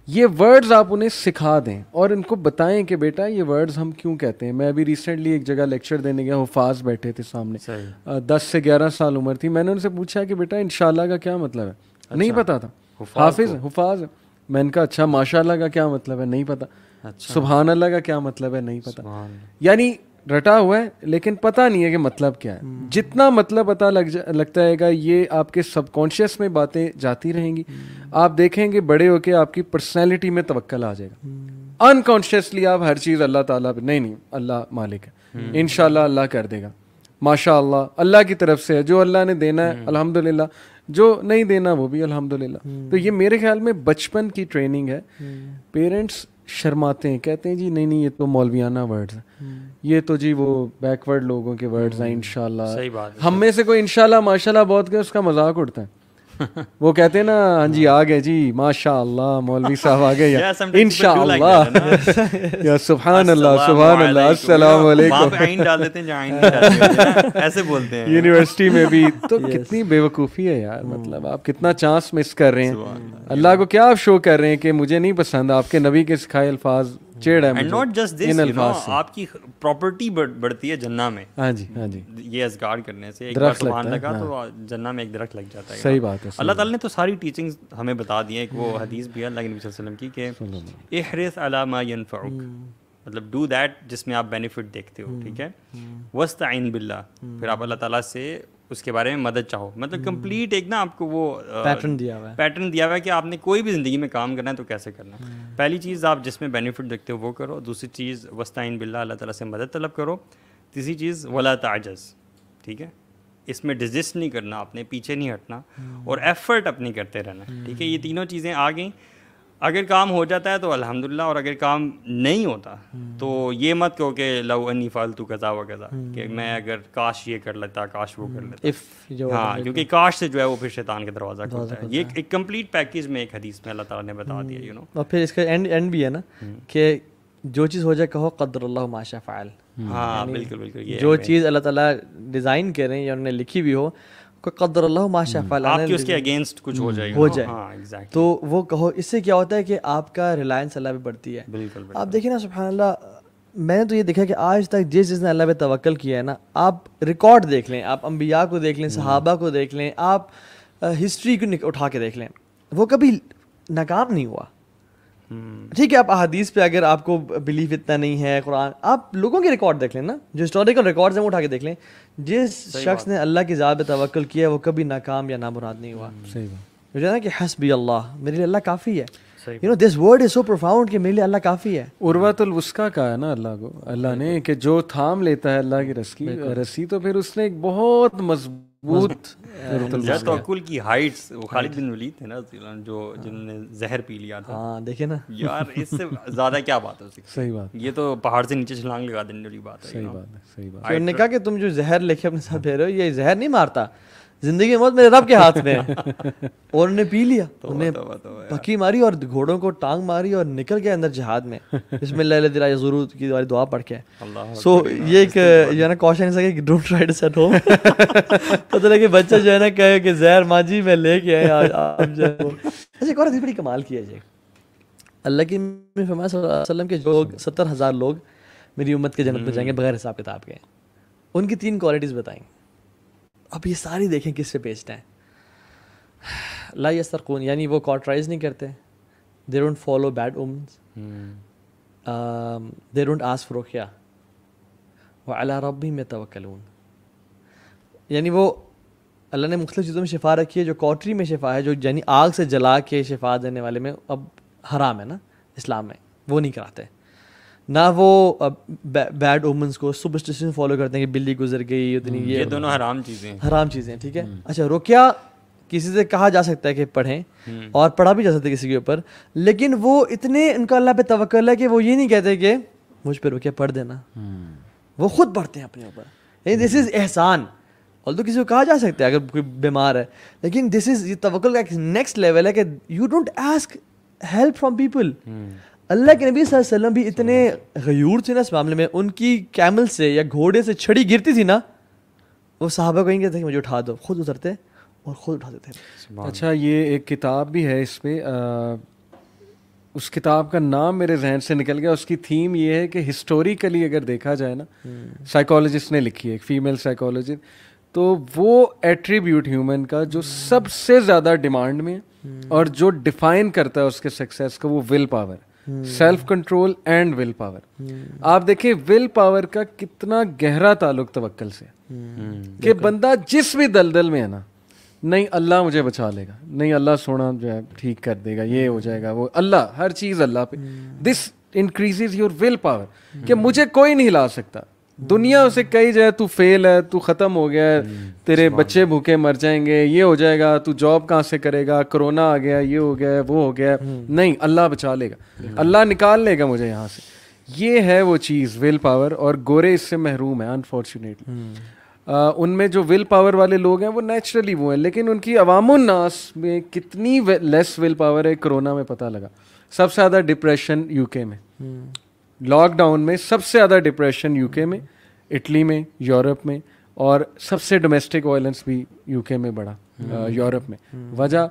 یہ ورڈز آپ انہیں سکھا دیں اور ان کو بتائیں کہ بیٹا یہ ورڈز ہم کیوں کہتے ہیں. میں ابھی ریسنٹلی ایک جگہ لیکچر دینے گیا, حفاظ بیٹھے تھے سامنے, 10 سے 11 سال عمر تھی. میں نے ان سے پوچھا کہ بیٹا انشاءاللہ کا کیا مطلب ہے, نہیں پتا تھا. حفاظ میں نے کہا اچھا ماشاء اللہ کا کیا مطلب ہے, نہیں پتا. سبحان اللہ کا کیا مطلب ہے, نہیں پتا. یعنی رٹا ہوا ہے لیکن پتہ نہیں ہے کہ مطلب کیا ہے. جتنا مطلب پتہ لگتا ہے گا یہ آپ کے سب کانشیس میں باتیں جاتی رہیں گی. آپ دیکھیں گے بڑے ہو کے آپ کی پرسنالٹی میں توکل آ جائے گا. انکانشیسلی آپ ہر چیز اللہ تعالیٰ پہ, نہیں اللہ مالک ہے, انشاءاللہ اللہ کر دے گا, ماشاء اللہ اللہ کی طرف سے ہے, جو اللہ نے دینا ہے الحمدللہ, جو نہیں دینا وہ بھی الحمدللہ. تو یہ میرے خیال میں بچپن کی ٹریننگ ہے. پیرنٹس شرماتے ہیں, کہتے ہیں جی نہیں یہ تو مولویانہ ورڈز ہیں, یہ تو جی وہ بیکورڈ لوگوں کے ورڈز ہیں انشاءاللہ. ہم میں سے کوئی انشاءاللہ ماشاءاللہ بہت کہ اس کا مذاق اڑتا ہے. وہ کہتے ہیں نا ہاں جی آ گئے جی ماشاء اللہ مولوی صاحب آ گئے, انشاء اللہ یا سبحان اللہ سبحان اللہ السلام علیکم ایسے بولتے ہیں یونیورسٹی میں بھی. تو کتنی بے وقوفی ہے یار, مطلب آپ کتنا چانس مس کر رہے ہیں. اللہ کو کیا آپ شو کر رہے ہیں کہ مجھے نہیں پسند آپ کے نبی کے سکھائے الفاظ, چیڑ ہے and not just this, you know آپ کی پراپرٹی بڑھتی ہے جنہ میں. ہاں جی ہاں جی, یہ اذکار کرنے سے ایک بار سبحان لگا تو جنہ میں ایک درخت لگ جاتا ہے. صحیح بات ہے. اللہ تعالیٰ نے تو ساری ٹیچنگز ہمیں بتا دی ہیں. ایک وہ حدیث بھی ہے اللہ کے نبی صلی اللہ علیہ وسلم کی کہ احرص علی ما ینفعک, مطلب ڈو دیٹ جس میں آپ بینیفٹ دیکھتے ہو, ٹھیک ہے. واستعین باللہ, پھر آپ اللہ تعالیٰ سے اس کے بارے میں مدد چاہو. مطلب کمپلیٹ ایک نا آپ کو وہ پیٹرن دیا ہوا ہے کہ آپ نے کوئی بھی زندگی میں کام کرنا ہے تو کیسے کرنا ہے. پہلی چیز آپ جس میں بینیفٹ دیکھتے ہو وہ کرو. دوسری چیز واستعین باللہ, اللہ تعالیٰ سے مدد طلب کرو. تیسری چیز ولا تعجز, ٹھیک ہے, اس میں ڈیزسٹ نہیں کرنا, آپ نے پیچھے نہیں ہٹنا, اور ایفرٹ اپنی کرتے رہنا, ٹھیک ہے. یہ تینوں چیزیں آ گئیں. اگر کام ہو جاتا ہے تو الحمدللہ, اور اگر کام نہیں ہوتا تو یہ مت کہو کہ لو انی فالتو کذا و کذا, کہ میں اگر کاش یہ کر لیتا کاش وہ کر لیتا. ہاں, کیونکہ کاش سے جو ہے وہ پھر شیطان کا دروازہ کھولتا ہے. یہ ایک کمپلیٹ پیکیج میں ایک حدیث میں اللہ تعالیٰ نے بتا دیا, یو نو. اور پھر اس کا اینڈ بھی ہے نا کہ جو چیز ہو جائے کہو قدر اللہ ما شاء فعل. ہاں بالکل بالکل, جو چیز اللہ تعالیٰ ڈیزائن کریں یا انہوں نے لکھی بھی ہو, قدر اللہ ما شاء فعل, آپ کی اس کے اگینسٹ کچھ ہو جائے ہاں ایگزیکٹلی, تو وہ کہو. اس سے کیا ہوتا ہے کہ آپ کا ریلائنس اللہ پہ بڑھتی ہے. بالکل. آپ دیکھیں نا سبحان اللہ, میں نے تو یہ دیکھا کہ آج تک جس نے اللہ پہ توکل کیا ہے نا, آپ ریکارڈ دیکھ لیں, آپ انبیاء کو دیکھ لیں, صحابہ کو دیکھ لیں, آپ ہسٹری کو اٹھا کے دیکھ لیں, وہ کبھی ناکام نہیں ہوا. ٹھیک ہے, آپ احادیث پہ اگر آپ کو بلیف اتنا نہیں ہے, قرآن, آپ لوگوں کے ریکارڈ دیکھ لیں نا, جو ہسٹوریکل ریکارڈز ہیں وہ اٹھا کے دیکھ لیں. جس شخص نے اللہ کی ذات پہ توکل کیا وہ کبھی ناکام یا نامراد نہیں ہوا. صحیح بات ہے نا کہ حسبی اللہ, میرے لیے اللہ کافی ہے. You know, this word is so profound کہ میرے لیے اللہ کافی ہے. عروۃ الوثقیٰ کہا ہے نا اللہ کو, اللہ نے کہ جو تھام لیتا ہے اللہ کی رسی تو پھر اس نے ایک بہت مضبوط توکل کی ہائٹس. وہ خالد بن ولید تھے نا جنہوں نے زہر پی لیا تھا. ہاں دیکھیں نا یار, اس سے زیادہ کیا بات ہو سکتی. صحیح بات, یہ تو پہاڑ سے نیچے چھلانگ لگا دینے والی بات ہے. صحیح بات ہے, صحیح بات. انہوں نے کہا کہ تم جو زہر لے کے اپنے ساتھ پھیر رہے ہو, یہ زہر نہیں مارتا, زندگی موت میرے رب کے ہاتھ میں ہے. اور انہیں پی لیا, انہیں پکی ماری اور گھوڑوں کو ٹانگ ماری اور نکل گیا اندر جہاد میں. بسم اللہ الذی لا یضر کی والی دعا پڑھ کے. سو یہ ایک جو ہے نا کوشچن ہے کہ don't try to set home. پتہ لگے بچہ جو ہے نا کہے کہ زہر ماجی میں لے کے آئے آپ جو ہے. اچھا ایک اور حدیث بڑی کمال کی ہے جی, اللہ کی فرمایا صلی اللہ علیہ وسلم کے جو 70,000 لوگ میری امت کے جنت میں جائیں گے بغیر حساب کتاب کے, ان کی 3 کوالٹیز بتائیں. اب یہ ساری دیکھیں کس سے بیچتے ہیں. لا یسترقون, یعنی وہ کارٹرائز نہیں کرتے, they don't follow bad omens, they don't ask for رقیہ, وعلی ربہم یتوکلون. یعنی وہ اللہ نے مختلف چیزوں میں شفا رکھی ہے. جو کاٹری میں شفا ہے, جو یعنی آگ سے جلا کے شفا دینے والے میں اب حرام ہے نا اسلام میں, وہ نہیں کراتے. نہ وہ بیڈ اومنس کو سپرسٹیشن فالو کرتے ہیں کہ بلی گزر گئی اتنی, یہ دونوں حرام چیزیں ہیں. حرام چیزیں, ٹھیک ہے. اچھا رقیہ کسی سے کہا جا سکتا ہے کہ پڑھیں اور پڑھا بھی جا سکتا ہے کسی کے اوپر, لیکن وہ اتنے ان کا اللہ پہ توکل ہے کہ وہ یہ نہیں کہتے کہ مجھ پہ رکے پڑھ دینا, وہ خود پڑھتے ہیں اپنے اوپر. دس از احسان. اور تو کسی کو کہا جا سکتا ہے اگر کوئی بیمار ہے, لیکن دس از یہ توکل کا ایک نیکسٹ لیول ہے کہ you don't ask help from people. اللہ کے نبی صلی اللہ علیہ وسلم بھی اتنے غیور تھے نا اس معاملے میں, ان کی کیمل سے یا گھوڑے سے چھڑی گرتی تھی نا, وہ صحابہ کو نہیں کہتے کہ مجھے اٹھا دو, خود اترتے اور خود اٹھاتے تھے. اچھا یہ ایک کتاب بھی ہے اس پہ, اس کتاب کا نام میرے ذہن سے نکل گیا. اس کی تھیم یہ ہے کہ ہسٹوریکلی اگر دیکھا جائے نا, سائیکالوجسٹ نے لکھی ہے, ایک فیمیل سائیکالوجسٹ, تو وہ ایٹریبیوٹ ہیومن کا جو سب سے زیادہ ڈیمانڈ میں اور جو ڈیفائن کرتا ہے اس کے سکسیس کو, وہ will power, self control and will power. آپ دیکھیں ول پاور کا کتنا گہرا تعلق توکل سے, کہ بندہ جس بھی دلدل میں ہے نا, نہیں اللہ مجھے بچا لے گا, نہیں اللہ سونا جو ہے ٹھیک کر دے گا, یہ ہو جائے گا, وہ اللہ, ہر چیز اللہ پہ. دس انکریزز یور ول پاور, کہ مجھے کوئی نہیں ہلا سکتا. دنیا اسے کہی جائے تو فیل ہے, تو ختم ہو گیا ہے, تیرے بچے بھوکے مر جائیں گے, یہ ہو جائے گا, تو جاب کہاں سے کرے گا, کرونا آ گیا, یہ ہو گیا, وہ ہو گیا, نہیں اللہ بچا لے گا, اللہ نکال لے گا مجھے یہاں سے. یہ ہے وہ چیز ول پاور, اور گورے اس سے محروم ہیں انفارچونیٹلی. ان میں جو ول پاور والے لوگ ہیں وہ نیچرلی وہ ہیں, لیکن ان کی عوام الناس میں کتنی لیس ول پاور ہے کرونا میں پتہ لگا. سب سے زیادہ ڈپریشن یو کے میں, لاک ڈاؤن میں سب سے زیادہ ڈپریشن یو کے میں, اٹلی میں, یورپ میں, اور سب سے ڈومیسٹک وائلنس بھی یو کے میں بڑھا, یورپ میں. وجہ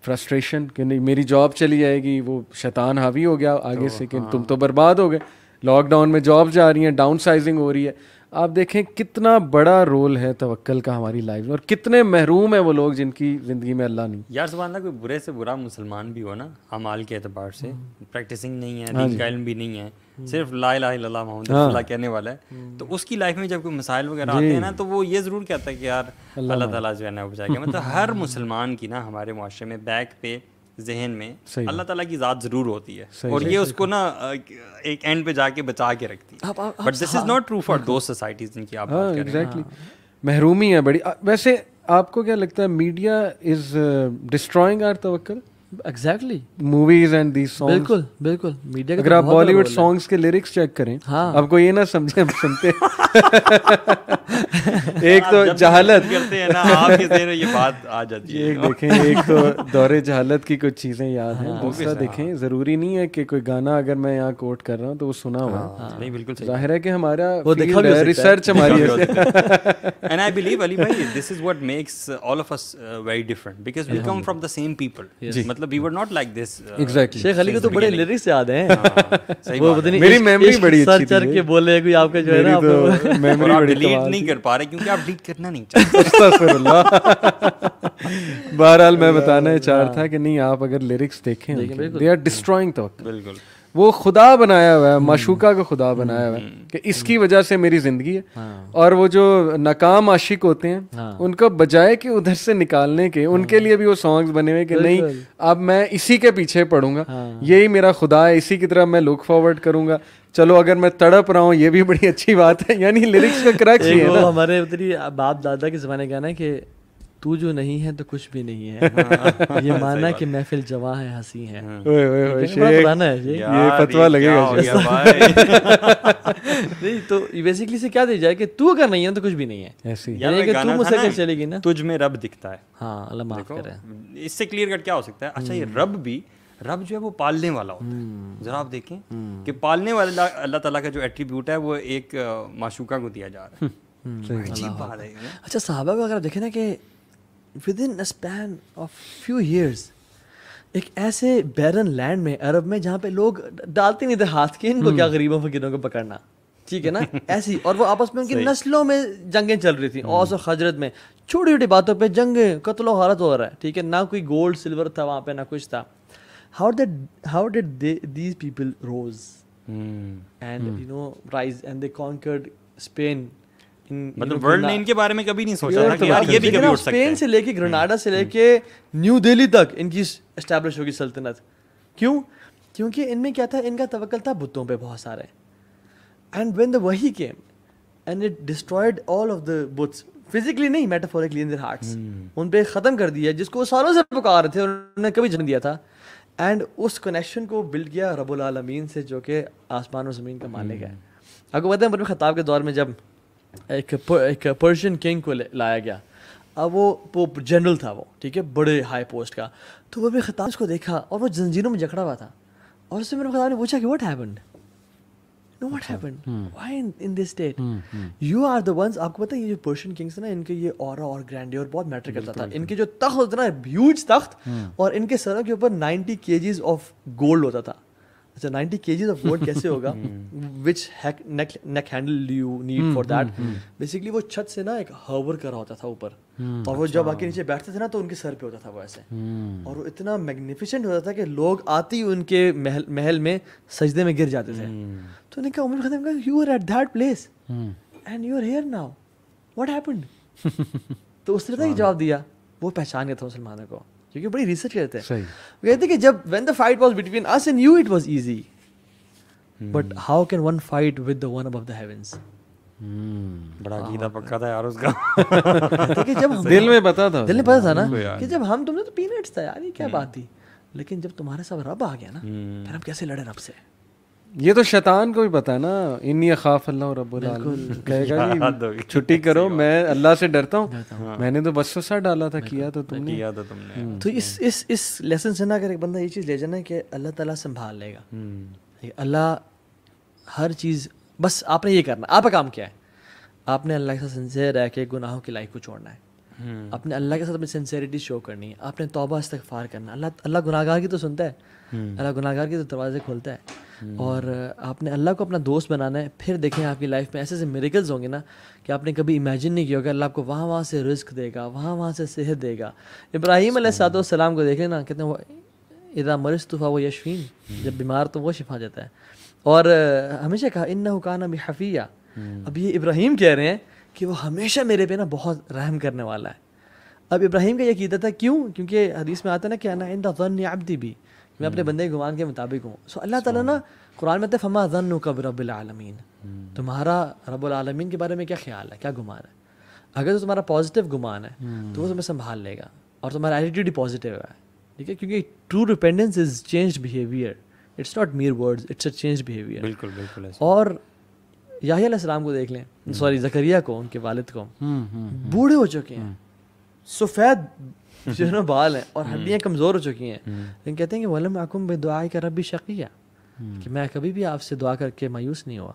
فرسٹریشن کہ نہیں میری جاب چلی جائے گی, وہ شیطان حاوی ہو گیا آگے سے کہ تم تو برباد ہو گئے, لاک ڈاؤن میں جاب جا رہی ہیں, ڈاؤن سائزنگ ہو رہی ہے. آپ دیکھیں کتنا بڑا رول ہے توکل کا ہماری لائف میں, اور کتنے محروم ہیں وہ لوگ جن کی زندگی میں اللہ نہیں. یار سبحان اللہ, کوئی برے سے برا مسلمان بھی ہو نا اعمال کے اعتبار سے, پریکٹسنگ نہیں ہے, دین کا علم بھی نہیں ہے, صرف لا الہ الا اللہ محمد رسول اللہ کہنے والا ہے, تو اس کی لائف میں جب کوئی مسائل وغیرہ آتے ہیں نا, تو وہ یہ ضرور کہتا ہے کہ یار اللہ تعالیٰ جو ہے نا بچائے گا. مطلب ہر مسلمان کی نا ہمارے معاشرے میں بیک پہ ذہن میں اللہ تعالیٰ کی ذات ضرور ہوتی ہے, اور یہ اس کو نا ایک اینڈ پہ جا کے بچا کے رکھتی ہے. But this is not true for those societies جن کی آپ بات کر رہے ہیں. محرومی ہے بڑی. ویسے آپ کو کیا لگتا ہے میڈیا از ڈسٹرائنگ آور توکل؟ Exactly, movies and these songs. بالکل بالکل. میڈیا اگر آپ بالی ووڈ سانگس کے لیرکس چیک کریں, آپ کو یہ نہ سمجھیں ہم سنتے ایک تو جہالت کرتے ہیں نا, آپ کے ذہن میں یہ بات آ جاتی ہے. ایک دیکھیں, ایک تو دور جہالت کی کچھ چیزیں یاد ہیں, دوسرا دیکھیں ضروری نہیں ہے کہ کوئی گانا اگر میں یہاں کوٹ کر رہا ہوں تو وہ سنا ہوا. نہیں بالکل ظاہر ہے کہ ہمارا ریسرچ ہماری اینڈ آئی بلیو علی بھائی this is what makes all of us very different, because we come from the same people. مطلب we were not like this. Exactly. شیخ علی کو تو بڑے لیرکس یاد ہیں, وہ میری میموری بڑی اچھی چر کے بولے کوئی آپ کا جو ہے نا میموری بڑی ڈیلیٹ نہیں کر پا رہے کیونکہ آپ ڈیلیٹ کرنا نہیں چاہتے. استغفر اللہ. بہرحال میں بتانا چاہ رہا تھا کہ نہیں آپ اگر لیرکس دیکھیں دے آر ڈسٹرائنگ توکل. بالکل وہ خدا بنایا ہوا ہے, معشوقہ کو خدا بنایا ہوا ہے کہ اس کی وجہ سے میری زندگی ہے. اور وہ جو ناکام عاشق ہوتے ہیں ان کو بجائے کہ ادھر سے نکالنے کے, ان کے لیے بھی وہ سانگز بنے ہوئے کہ نہیں اب میں اسی کے پیچھے پڑوں گا, یہی میرا خدا ہے, اسی کی طرح میں لک فارورڈ کروں گا. چلو اگر میں تڑپ رہا ہوں یہ بھی بڑی اچھی بات ہے. یعنی لیرکس کا کریکٹ ہے نا, ہمارے باپ دادا کے زمانے کا نا کہ تو جو نہیں ہے تو کچھ بھی نہیں ہے, یہ مانا کہ محفل جواں ہے ہنسی ہے. یہ فتویٰ لگے گا نہیں تو بیسکلی سے کیا دی جائے کہ تو اگر نہیں ہے تو کچھ بھی نہیں ہے, ایسی یعنی کہ تو مسلسل چلے گی نا, تجھ میں رب دکھتا ہے. ہاں اللہ معاف کرے. اس سے کلیئر کٹ کیا ہو سکتا ہے؟ اچھا یہ رب جو ہے وہ پالنے والا ہوتا ہے. ذرا آپ دیکھیں کہ پالنے والا اللہ تعالیٰ کا جو ایٹریبیوٹ ہے وہ ایک معشوقہ کو دیا جا رہا ہے. عجیب بات ہے. اچھا صحابہ کو اگر آپ دیکھیں نا کہ ودن اے اسپین آف فیو ایئرس ایک ایسے بیرن لینڈ میں عرب میں جہاں پہ لوگ ڈالتے نہیں تھے ہاتھ کے, ان کو کیا غریبوں فقیروں کو پکڑنا, ٹھیک ہے نا ایسی, اور وہ آپس میں ان کی نسلوں میں جنگیں چل رہی تھیں, اوس اور خزرج میں چھوٹی چھوٹی باتوں پہ جنگیں, قتل و غارت ہو رہا ہے, ٹھیک ہے, نہ کوئی گولڈ سلور تھا وہاں پہ نہ کچھ تھا. how did these people rose and you know rise and they conquered Spain. مطلب ورلڈ نے ان کے بارے میں کبھی نہیں سوچا تھا کہ یار یہ بھی کبھی اٹھ سکتے ہیں. اسپین سے لے کے گرناڈا سے لے کے نیو دہلی تک ان کی اسٹیبلش ہوگی سلطنت. کیوں؟ کیونکہ ان میں کیا تھا, ان کا توکل تھا بتوں پہ بہت سارے. اینڈ وین دا وحی came and it destroyed all of the بتس فزیکلی نہیں, میٹافورکلی ان دیئر ہارٹس, ان پہ ختم کر دیا جس کو وہ سالوں سے پکار رہے تھے اور انہوں نے کبھی جنم دیا تھا. اینڈ اس کنیکشن کو بلڈ کیا رب العالمین سے جو کہ آسمان و زمین کا مالک ہے. آپ کو پتہ ہے عمر بن خطاب کے دور میں جب ایک پرشین کنگ کو لایا گیا, اب وہ جنرل تھا, وہ ٹھیک ہے, بڑے ہائی پوسٹ کا, تو عمر بن خطاب اس کو دیکھا اور وہ زنجیروں میں جکڑا ہوا تھا, اور اس سے عمر بن خطاب نے پوچھا کہ what happened, No, what happened? Why in this state? You are the ones. آپ کو پتہ ہے یہ جو پرشین کنگس ہیں نا, ان کے یہ اورا اور گرینڈیور بہت میٹر کرتا تھا. ان کے جو تخت ہوتا نا, ہیوج تخت, اور ان کے سروں کے اوپر 90 kgs آف گولڈ ہوتا تھا. اچھا 90 kgs آف گولڈ کیسے ہوگا, which neck handle you need for that. Basically وہ چھت سے نا ایک ہاور کر رہا ہوتا تھا اوپر, اور وہ جب آ کے نیچے بیٹھتے تھے نا تو ان کے سر پہ ہوتا تھا وہ ایسے, اور وہ اتنا میگنیفیسنٹ ہوتا تھا کہ لوگ آتے ہی ان کے محل میں سجدے میں گر جاتے تھے. تو نے کہا عمر ختم کہا you are at that place and you are here now, what happened. تو اس طرح جواب دیا, وہ پہچان گیا تھا مسلمانوں کو, کیونکہ بڑی ریسرچ کرتے ہیں. وہ کہتے کہ جب when the fight was between us and you it was easy, but how can one fight with the one above the heavens. بڑا عقیدہ پکا تھا یار اس کا, کہ جب دل میں پتا تھا نا کہ جب ہم تم نے تو پینٹس تھا یار, یہ کیا بات تھی, لیکن جب تمہارے ساتھ رب آ گیا نا, پھر ہم کیسے لڑے رب سے. یہ تو شیطان کو بھی پتا ہے نا, انی اخاف اللہ رب العالمین, کہے گا جی چھٹی کرو, میں اللہ سے ڈرتا ہوں, میں نے تو بس سا ڈالا تھا, کیا تو تم نے. تو اس لیسن سے نا اگر ایک بندہ یہ چیز لے جانا کہ اللہ تعالیٰ سنبھال لے گا, اللہ ہر چیز, بس آپ نے یہ کرنا, آپ کا کام کیا ہے, آپ نے اللہ کے ساتھ سنسیئر رہ کے گناہوں کی لائف کو چھوڑنا ہے, آپ نے اللہ کے ساتھ اپنی سنسیئرٹی شو کرنی ہے, آپ نے توبہ استغفار کرنا. اللہ گناہ گار کی تو سنتا ہے, اللہ گناہ گار کی تو دروازے کھولتا ہے, اور آپ نے اللہ کو اپنا دوست بنانا ہے. پھر دیکھیں آپ کی لائف میں ایسے ایسے میریکلز ہوں گے نا کہ آپ نے کبھی امیجن نہیں کیا ہوگا. اللہ آپ کو وہاں سے رزق دے گا, وہاں سے صحت دے گا. ابراہیم علیہ السلام کو دیکھ لینا, کہتے ہیں وہ اذا مرضت فهو یشفین, جب بیمار تو وہ شفا دیتا ہے. اور ہمیشہ کہا انہ کان بی حفیہ. اب یہ ابراہیم کہہ رہے ہیں کہ وہ ہمیشہ میرے پہ نا بہت رحم کرنے والا ہے. اب ابراہیم کا یہ عقیدہ تھا, کیوں؟ کیونکہ حدیث میں آتا ہے نا کہ انا عند ظن عبدی بھی, میں اپنے بندے کے گمان کے مطابق ہوں. سو اللہ تعالیٰ نا قرآن میں کہتے ہیں فما ظنک برب العالمین, تمہارا رب العالمین کے بارے میں کیا خیال ہے, کیا گمان ہے. اگر تو تمہارا پازیٹیو گمان ہے تو وہ تمہیں سنبھال لے گا, اور تمہارا ایٹیٹیوڈ ہی پازیٹیو ہے, ٹھیک ہے, کیونکہ true repentance is changed behaviour, it's not mere words, it's a changed behaviour. بالکل بالکل. اور یحییٰ علیہ السلام کو دیکھ لیں, سوری زکریا کو, ان کے والد کو, بوڑھے ہو چکے ہیں, سفید جو ہے نا بال ہیں, اور ہڈیاں کمزور ہو چکی ہیں, لیکن کہتے ہیں کہ ولم اکن بدعائک ربی شقیہ, کہ میں کبھی بھی آپ سے دعا کر کے مایوس نہیں ہوا,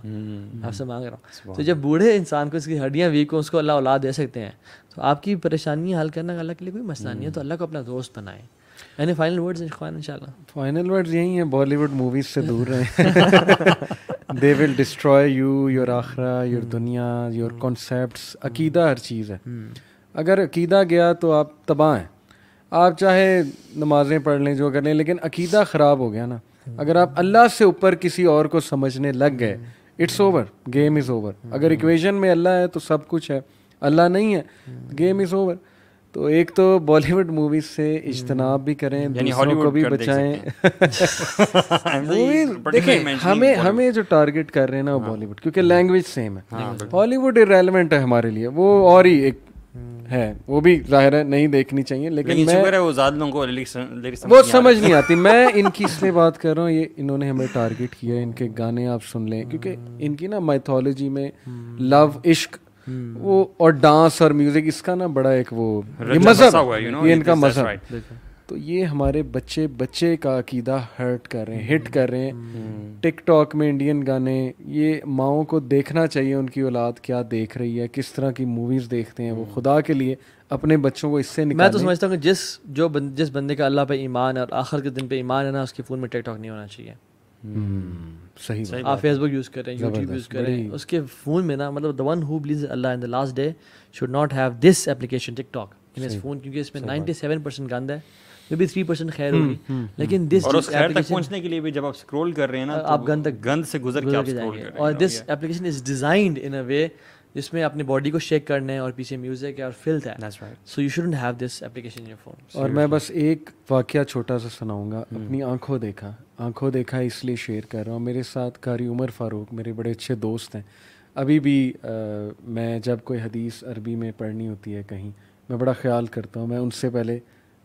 آپ سے مانگ رہا ہوں. تو جب بوڑھے انسان کو اس کی ہڈیاں ویک ہوں, اس کو اللہ اولاد دے سکتے ہیں, تو آپ کی پریشانی حل کرنا اللہ کے لیے کوئی مسئلہ نہیں ہے. تو اللہ کو اپنا دوست بنائیں. یعنی فائنل ورڈز اخوان انشاءاللہ, فائنل ورڈز یہی ہیں, بالی ووڈ موویز سے دور رہیں. دے ول ڈسٹروائے یو, یور آخرہ, یور دنیا, یور کانسیپٹس. عقیدہ ہر چیز ہے. اگر عقیدہ گیا تو آپ تباہ ہیں. آپ چاہے نمازیں پڑھ لیں, جو کر لیں, لیکن عقیدہ خراب ہو گیا نا, اگر آپ اللہ سے اوپر کسی اور کو سمجھنے لگ گئے, it's over, game is over. اگر ایکویژن میں اللہ ہے تو سب کچھ ہے, اللہ نہیں ہے, گیم از اوور. تو ایک تو بالی ووڈ موویز سے اجتناب بھی کریں, دوسروں کو بھی بچائیں. دیکھیں ہمیں جو ٹارگٹ کر رہے ہیں نا وہ بالی ووڈ, کیونکہ لینگویج سیم ہے. ہالی ووڈ ارریلیونٹ ہے ہمارے لیے, وہ اور ہی ایک ہے, وہ بھی ظاہر ہے نہیں دیکھنی چاہیے, لیکن وہ سمجھ نہیں آتی. میں ان کی اس لیے بات کر رہا ہوں, یہ انہوں نے ہمیں ٹارگٹ کیا, ان کے گانے آپ سن لیں, کیونکہ ان کی نا مائتھولوجی میں لو, عشق, وہ اور ڈانس اور میوزک, اس کا نا بڑا ایک وہ مذہب, یہ ان کا مذہب. تو یہ ہمارے بچے کا عقیدہ ہرٹ کر رہے ہیں, ہٹ کر رہے ہیں. ٹک ٹاک میں انڈین گانے, یہ ماؤں کو دیکھنا چاہیے ان کی اولاد کیا دیکھ رہی ہے, کس طرح کی موویز دیکھتے ہیں وہ. خدا کے لیے اپنے بچوں کو اس سے نکالیں. میں تو سمجھتا ہوں کہ جس بندے کا اللہ پہ ایمان ہے اور آخر کے دن پہ ایمان ہے نا, اس کے فون میں ٹک ٹاک نہیں ہونا چاہیے. صحیح. آپ فیس بک یوز کریں, یوٹیوب یوز کریں, اس کے فون میں نا, مطلب the one who believes Allah in the last day should not have this application TikTok in his phone, کیونکہ اس میں 97% گند ہے, میں بھی 3% خیر ہوگی, لیکن دس اور اس خیر تک پہنچنے کے لیے بھی جب آپ اسکرول کر رہے ہیں نا, آپ گند سے گزر کے آپ اسکرول کر رہے ہیں. اور this application is designed in اے وے جس میں اپنی باڈی کو شیک کرنا ہے, اور پیچھے میوزک ہے اور فلتھ ہے. So you shouldn't have this application in your phone. اور میں بس ایک واقعہ چھوٹا سا سناؤں گا, اپنی آنکھوں دیکھا اس لیے شیئر کر رہا ہوں. میرے ساتھ قاری عمر فاروق, میرے بڑے اچھے دوست ہیں, ابھی بھی میں جب کوئی حدیث عربی میں پڑھنی ہوتی ہے کہیں میں بڑا خیال کرتا ہوں, میں ان سے پہلے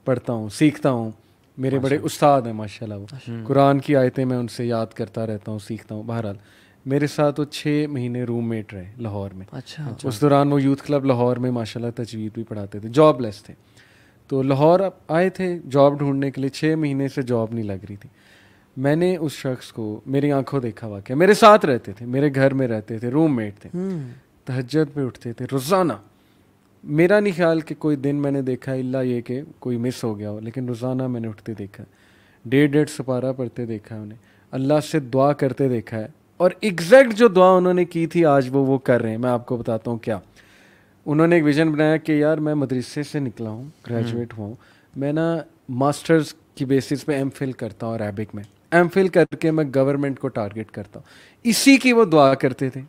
پڑھتا ہوں, سیکھتا ہوں. میرے بڑے استاد ہیں ماشاء اللہ, وہ قرآن کی آیتیں میں ان سے یاد کرتا رہتا ہوں, سیکھتا ہوں. بہرحال میرے ساتھ وہ 6 مہینے روم میٹ رہے لاہور میں. اس دوران وہ یوتھ کلب لاہور میں ماشاء اللہ تجوید بھی پڑھاتے تھے, جاب لیس تھے. تو لاہور آئے تھے جاب ڈھونڈنے کے لیے, 6 مہینے سے جاب نہیں لگ رہی تھی. میں نے اس شخص کو میری آنکھوں دیکھا واقعہ, میرے ساتھ رہتے تھے, میرے گھر میں رہتے تھے, روم میٹ تھے, تہجد پہ اٹھتے تھے روزانہ. میرا نہیں خیال کہ کوئی دن میں نے دیکھا الا یہ کہ کوئی مس ہو گیا ہو, لیکن روزانہ میں نے اٹھتے دیکھا, 1.5 سپارہ پڑھتے دیکھا ہے انہیں, اللہ سے دعا کرتے دیکھا ہے. اور ایگزیکٹ جو دعا انہوں نے کی تھی آج وہ کر رہے ہیں. میں آپ کو بتاتا ہوں کیا. انہوں نے ایک ویژن بنایا کہ یار میں مدرسے سے نکلا ہوں, گریجویٹ ہوا ہوں, میں نا ماسٹرز کی بیسس پہ ایم فل کرتا ہوں عربک میں, ایم فل کر کے میں گورنمنٹ کو ٹارگٹ کرتا ہوں. اسی کی وہ دعا کرتے تھے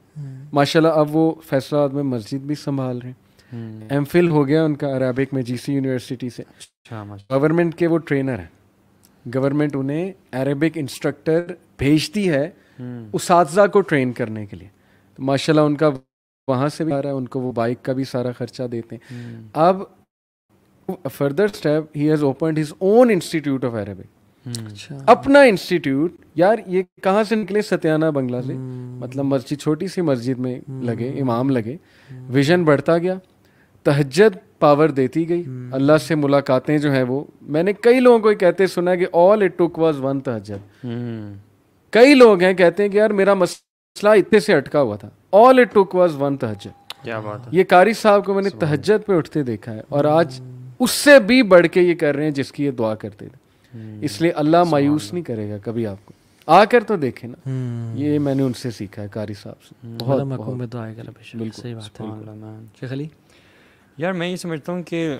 ماشاء اللہ. اب وہ فیصلہ آباد میں مسجد بھی سنبھال رہے ہیں. ایم فل ہو گیا ان کا عربک میں GC یونیورسٹی سے. گورنمنٹ کے وہ ٹرینر ہیں, گورنمنٹ انہیں عربک انسٹرکٹر بھیجتی ہے اساتذہ کو ٹرین کرنے کے لیے. تو ماشاء اللہ ان کا وہاں سے بھی آ رہا ہے, ان کو وہ بائک کا بھی سارا خرچہ دیتے ہیں. اب further step he has opened his own institute of Arabic, اپنا انسٹیٹیوٹ. یار یہ کہاں سے نکلے, ستیانہ بنگلہ سے. مطلب مسجد, چھوٹی سی مسجد میں لگے, امام لگے, ویژن بڑھتا گیا, تہجد پاور دیتی گئی, اللہ سے ملاقاتیں جو ہیں وہ میں نے کئی لوگوں کو کہتے سنا کہ all it took was one تہجد. کئی لوگ ہیں کہتے ہیں کہ یار میرا مسئلہ اتنے سے اٹکا ہوا تھا, all it took was one تہجد. کیا بات ہے. یہ قاری صاحب کو میں نے تہجد پہ اٹھتے دیکھا ہے, اور آج اس سے بھی بڑھ کے یہ کر رہے ہیں جس کی یہ دعا کرتے تھے. اس لیے اللہ مایوس نہیں کرے گا کبھی آپ کو, آ کر تو دیکھیں نا. یہ میں نے ان سے سیکھا ہے قاری صاحب سے. بالکل صحیح بات ہے. یار میں یہ سمجھتا ہوں کہ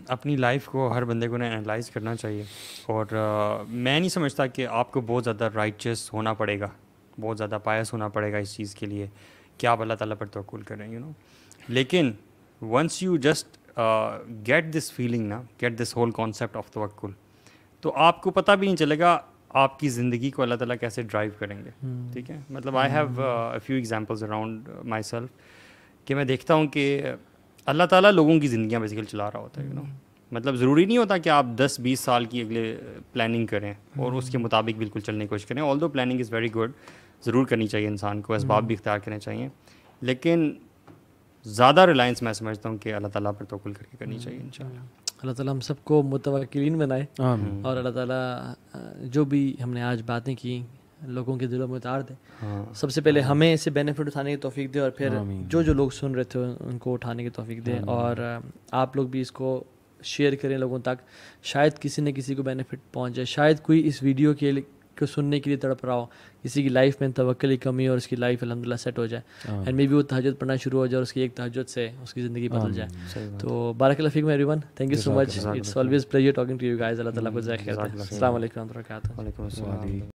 اپنی لائف کو ہر بندے کو انالائز کرنا چاہیے, اور میں نہیں سمجھتا کہ آپ کو بہت زیادہ رائچس ہونا پڑے گا, بہت زیادہ پائس ہونا پڑے گا اس چیز کے لیے کہ آپ اللہ تعالیٰ پر توکل کریں, یو نو. لیکن once you just get this feeling نا, get this whole concept of توکل, تو آپ کو پتہ بھی نہیں چلے گا آپ کی زندگی کو اللہ تعالیٰ کیسے ڈرائیو کریں گے. ٹھیک ہے, مطلب I have a few examples around my self, کہ میں دیکھتا ہوں کہ اللہ تعالیٰ لوگوں کی زندگیاں بیسیکلی چلا رہا ہوتا ہے, یو نو. مطلب ضروری نہیں ہوتا کہ آپ 10-20 سال کی اگلے پلاننگ کریں اور اس کے مطابق بالکل چلنے کی کوشش کریں. آلدو پلاننگ از ویری گڈ, ضرور کرنی چاہیے انسان کو, اسباب بھی اختیار کرنے چاہیے, لیکن زیادہ ریلائنس میں سمجھتا ہوں کہ اللہ تعالیٰ پر توکل کر کے کرنی چاہیے انشاءاللہ. اللہ تعالیٰ ہم سب کو متوکلین بنائے, اور اللہ تعالیٰ جو بھی ہم نے آج باتیں کی لوگوں کے دلوں میں اتار دے. سب سے پہلے ہمیں اس سے بینیفٹ اٹھانے کی توفیق دے, اور پھر جو لوگ سن رہے تھے ان کو اٹھانے کی توفیق دے. اور آپ لوگ بھی اس کو شیئر کریں لوگوں تک, شاید کسی نہ کسی کو بینیفٹ پہنچ جائے. شاید کوئی اس ویڈیو کو سننے کے لیے تڑپ رہا ہو, کسی کی لائف میں توکل کی کمی اور اس کی لائف الحمدللہ سیٹ ہو جائے, اینڈ مے بی وہ تہجد پڑھنا شروع ہو جائے اور اس کی ایک تہجد سے اس کی زندگی بدل جائے. تو بارک اللہ فیکم everyone, thank you so much, it's always pleasure talking to you guys. اللہ تعالیٰ کو جزائے خیر. السلام علیکم و رحمۃ اللہ وبرکاتہ. وعلیکم السلام.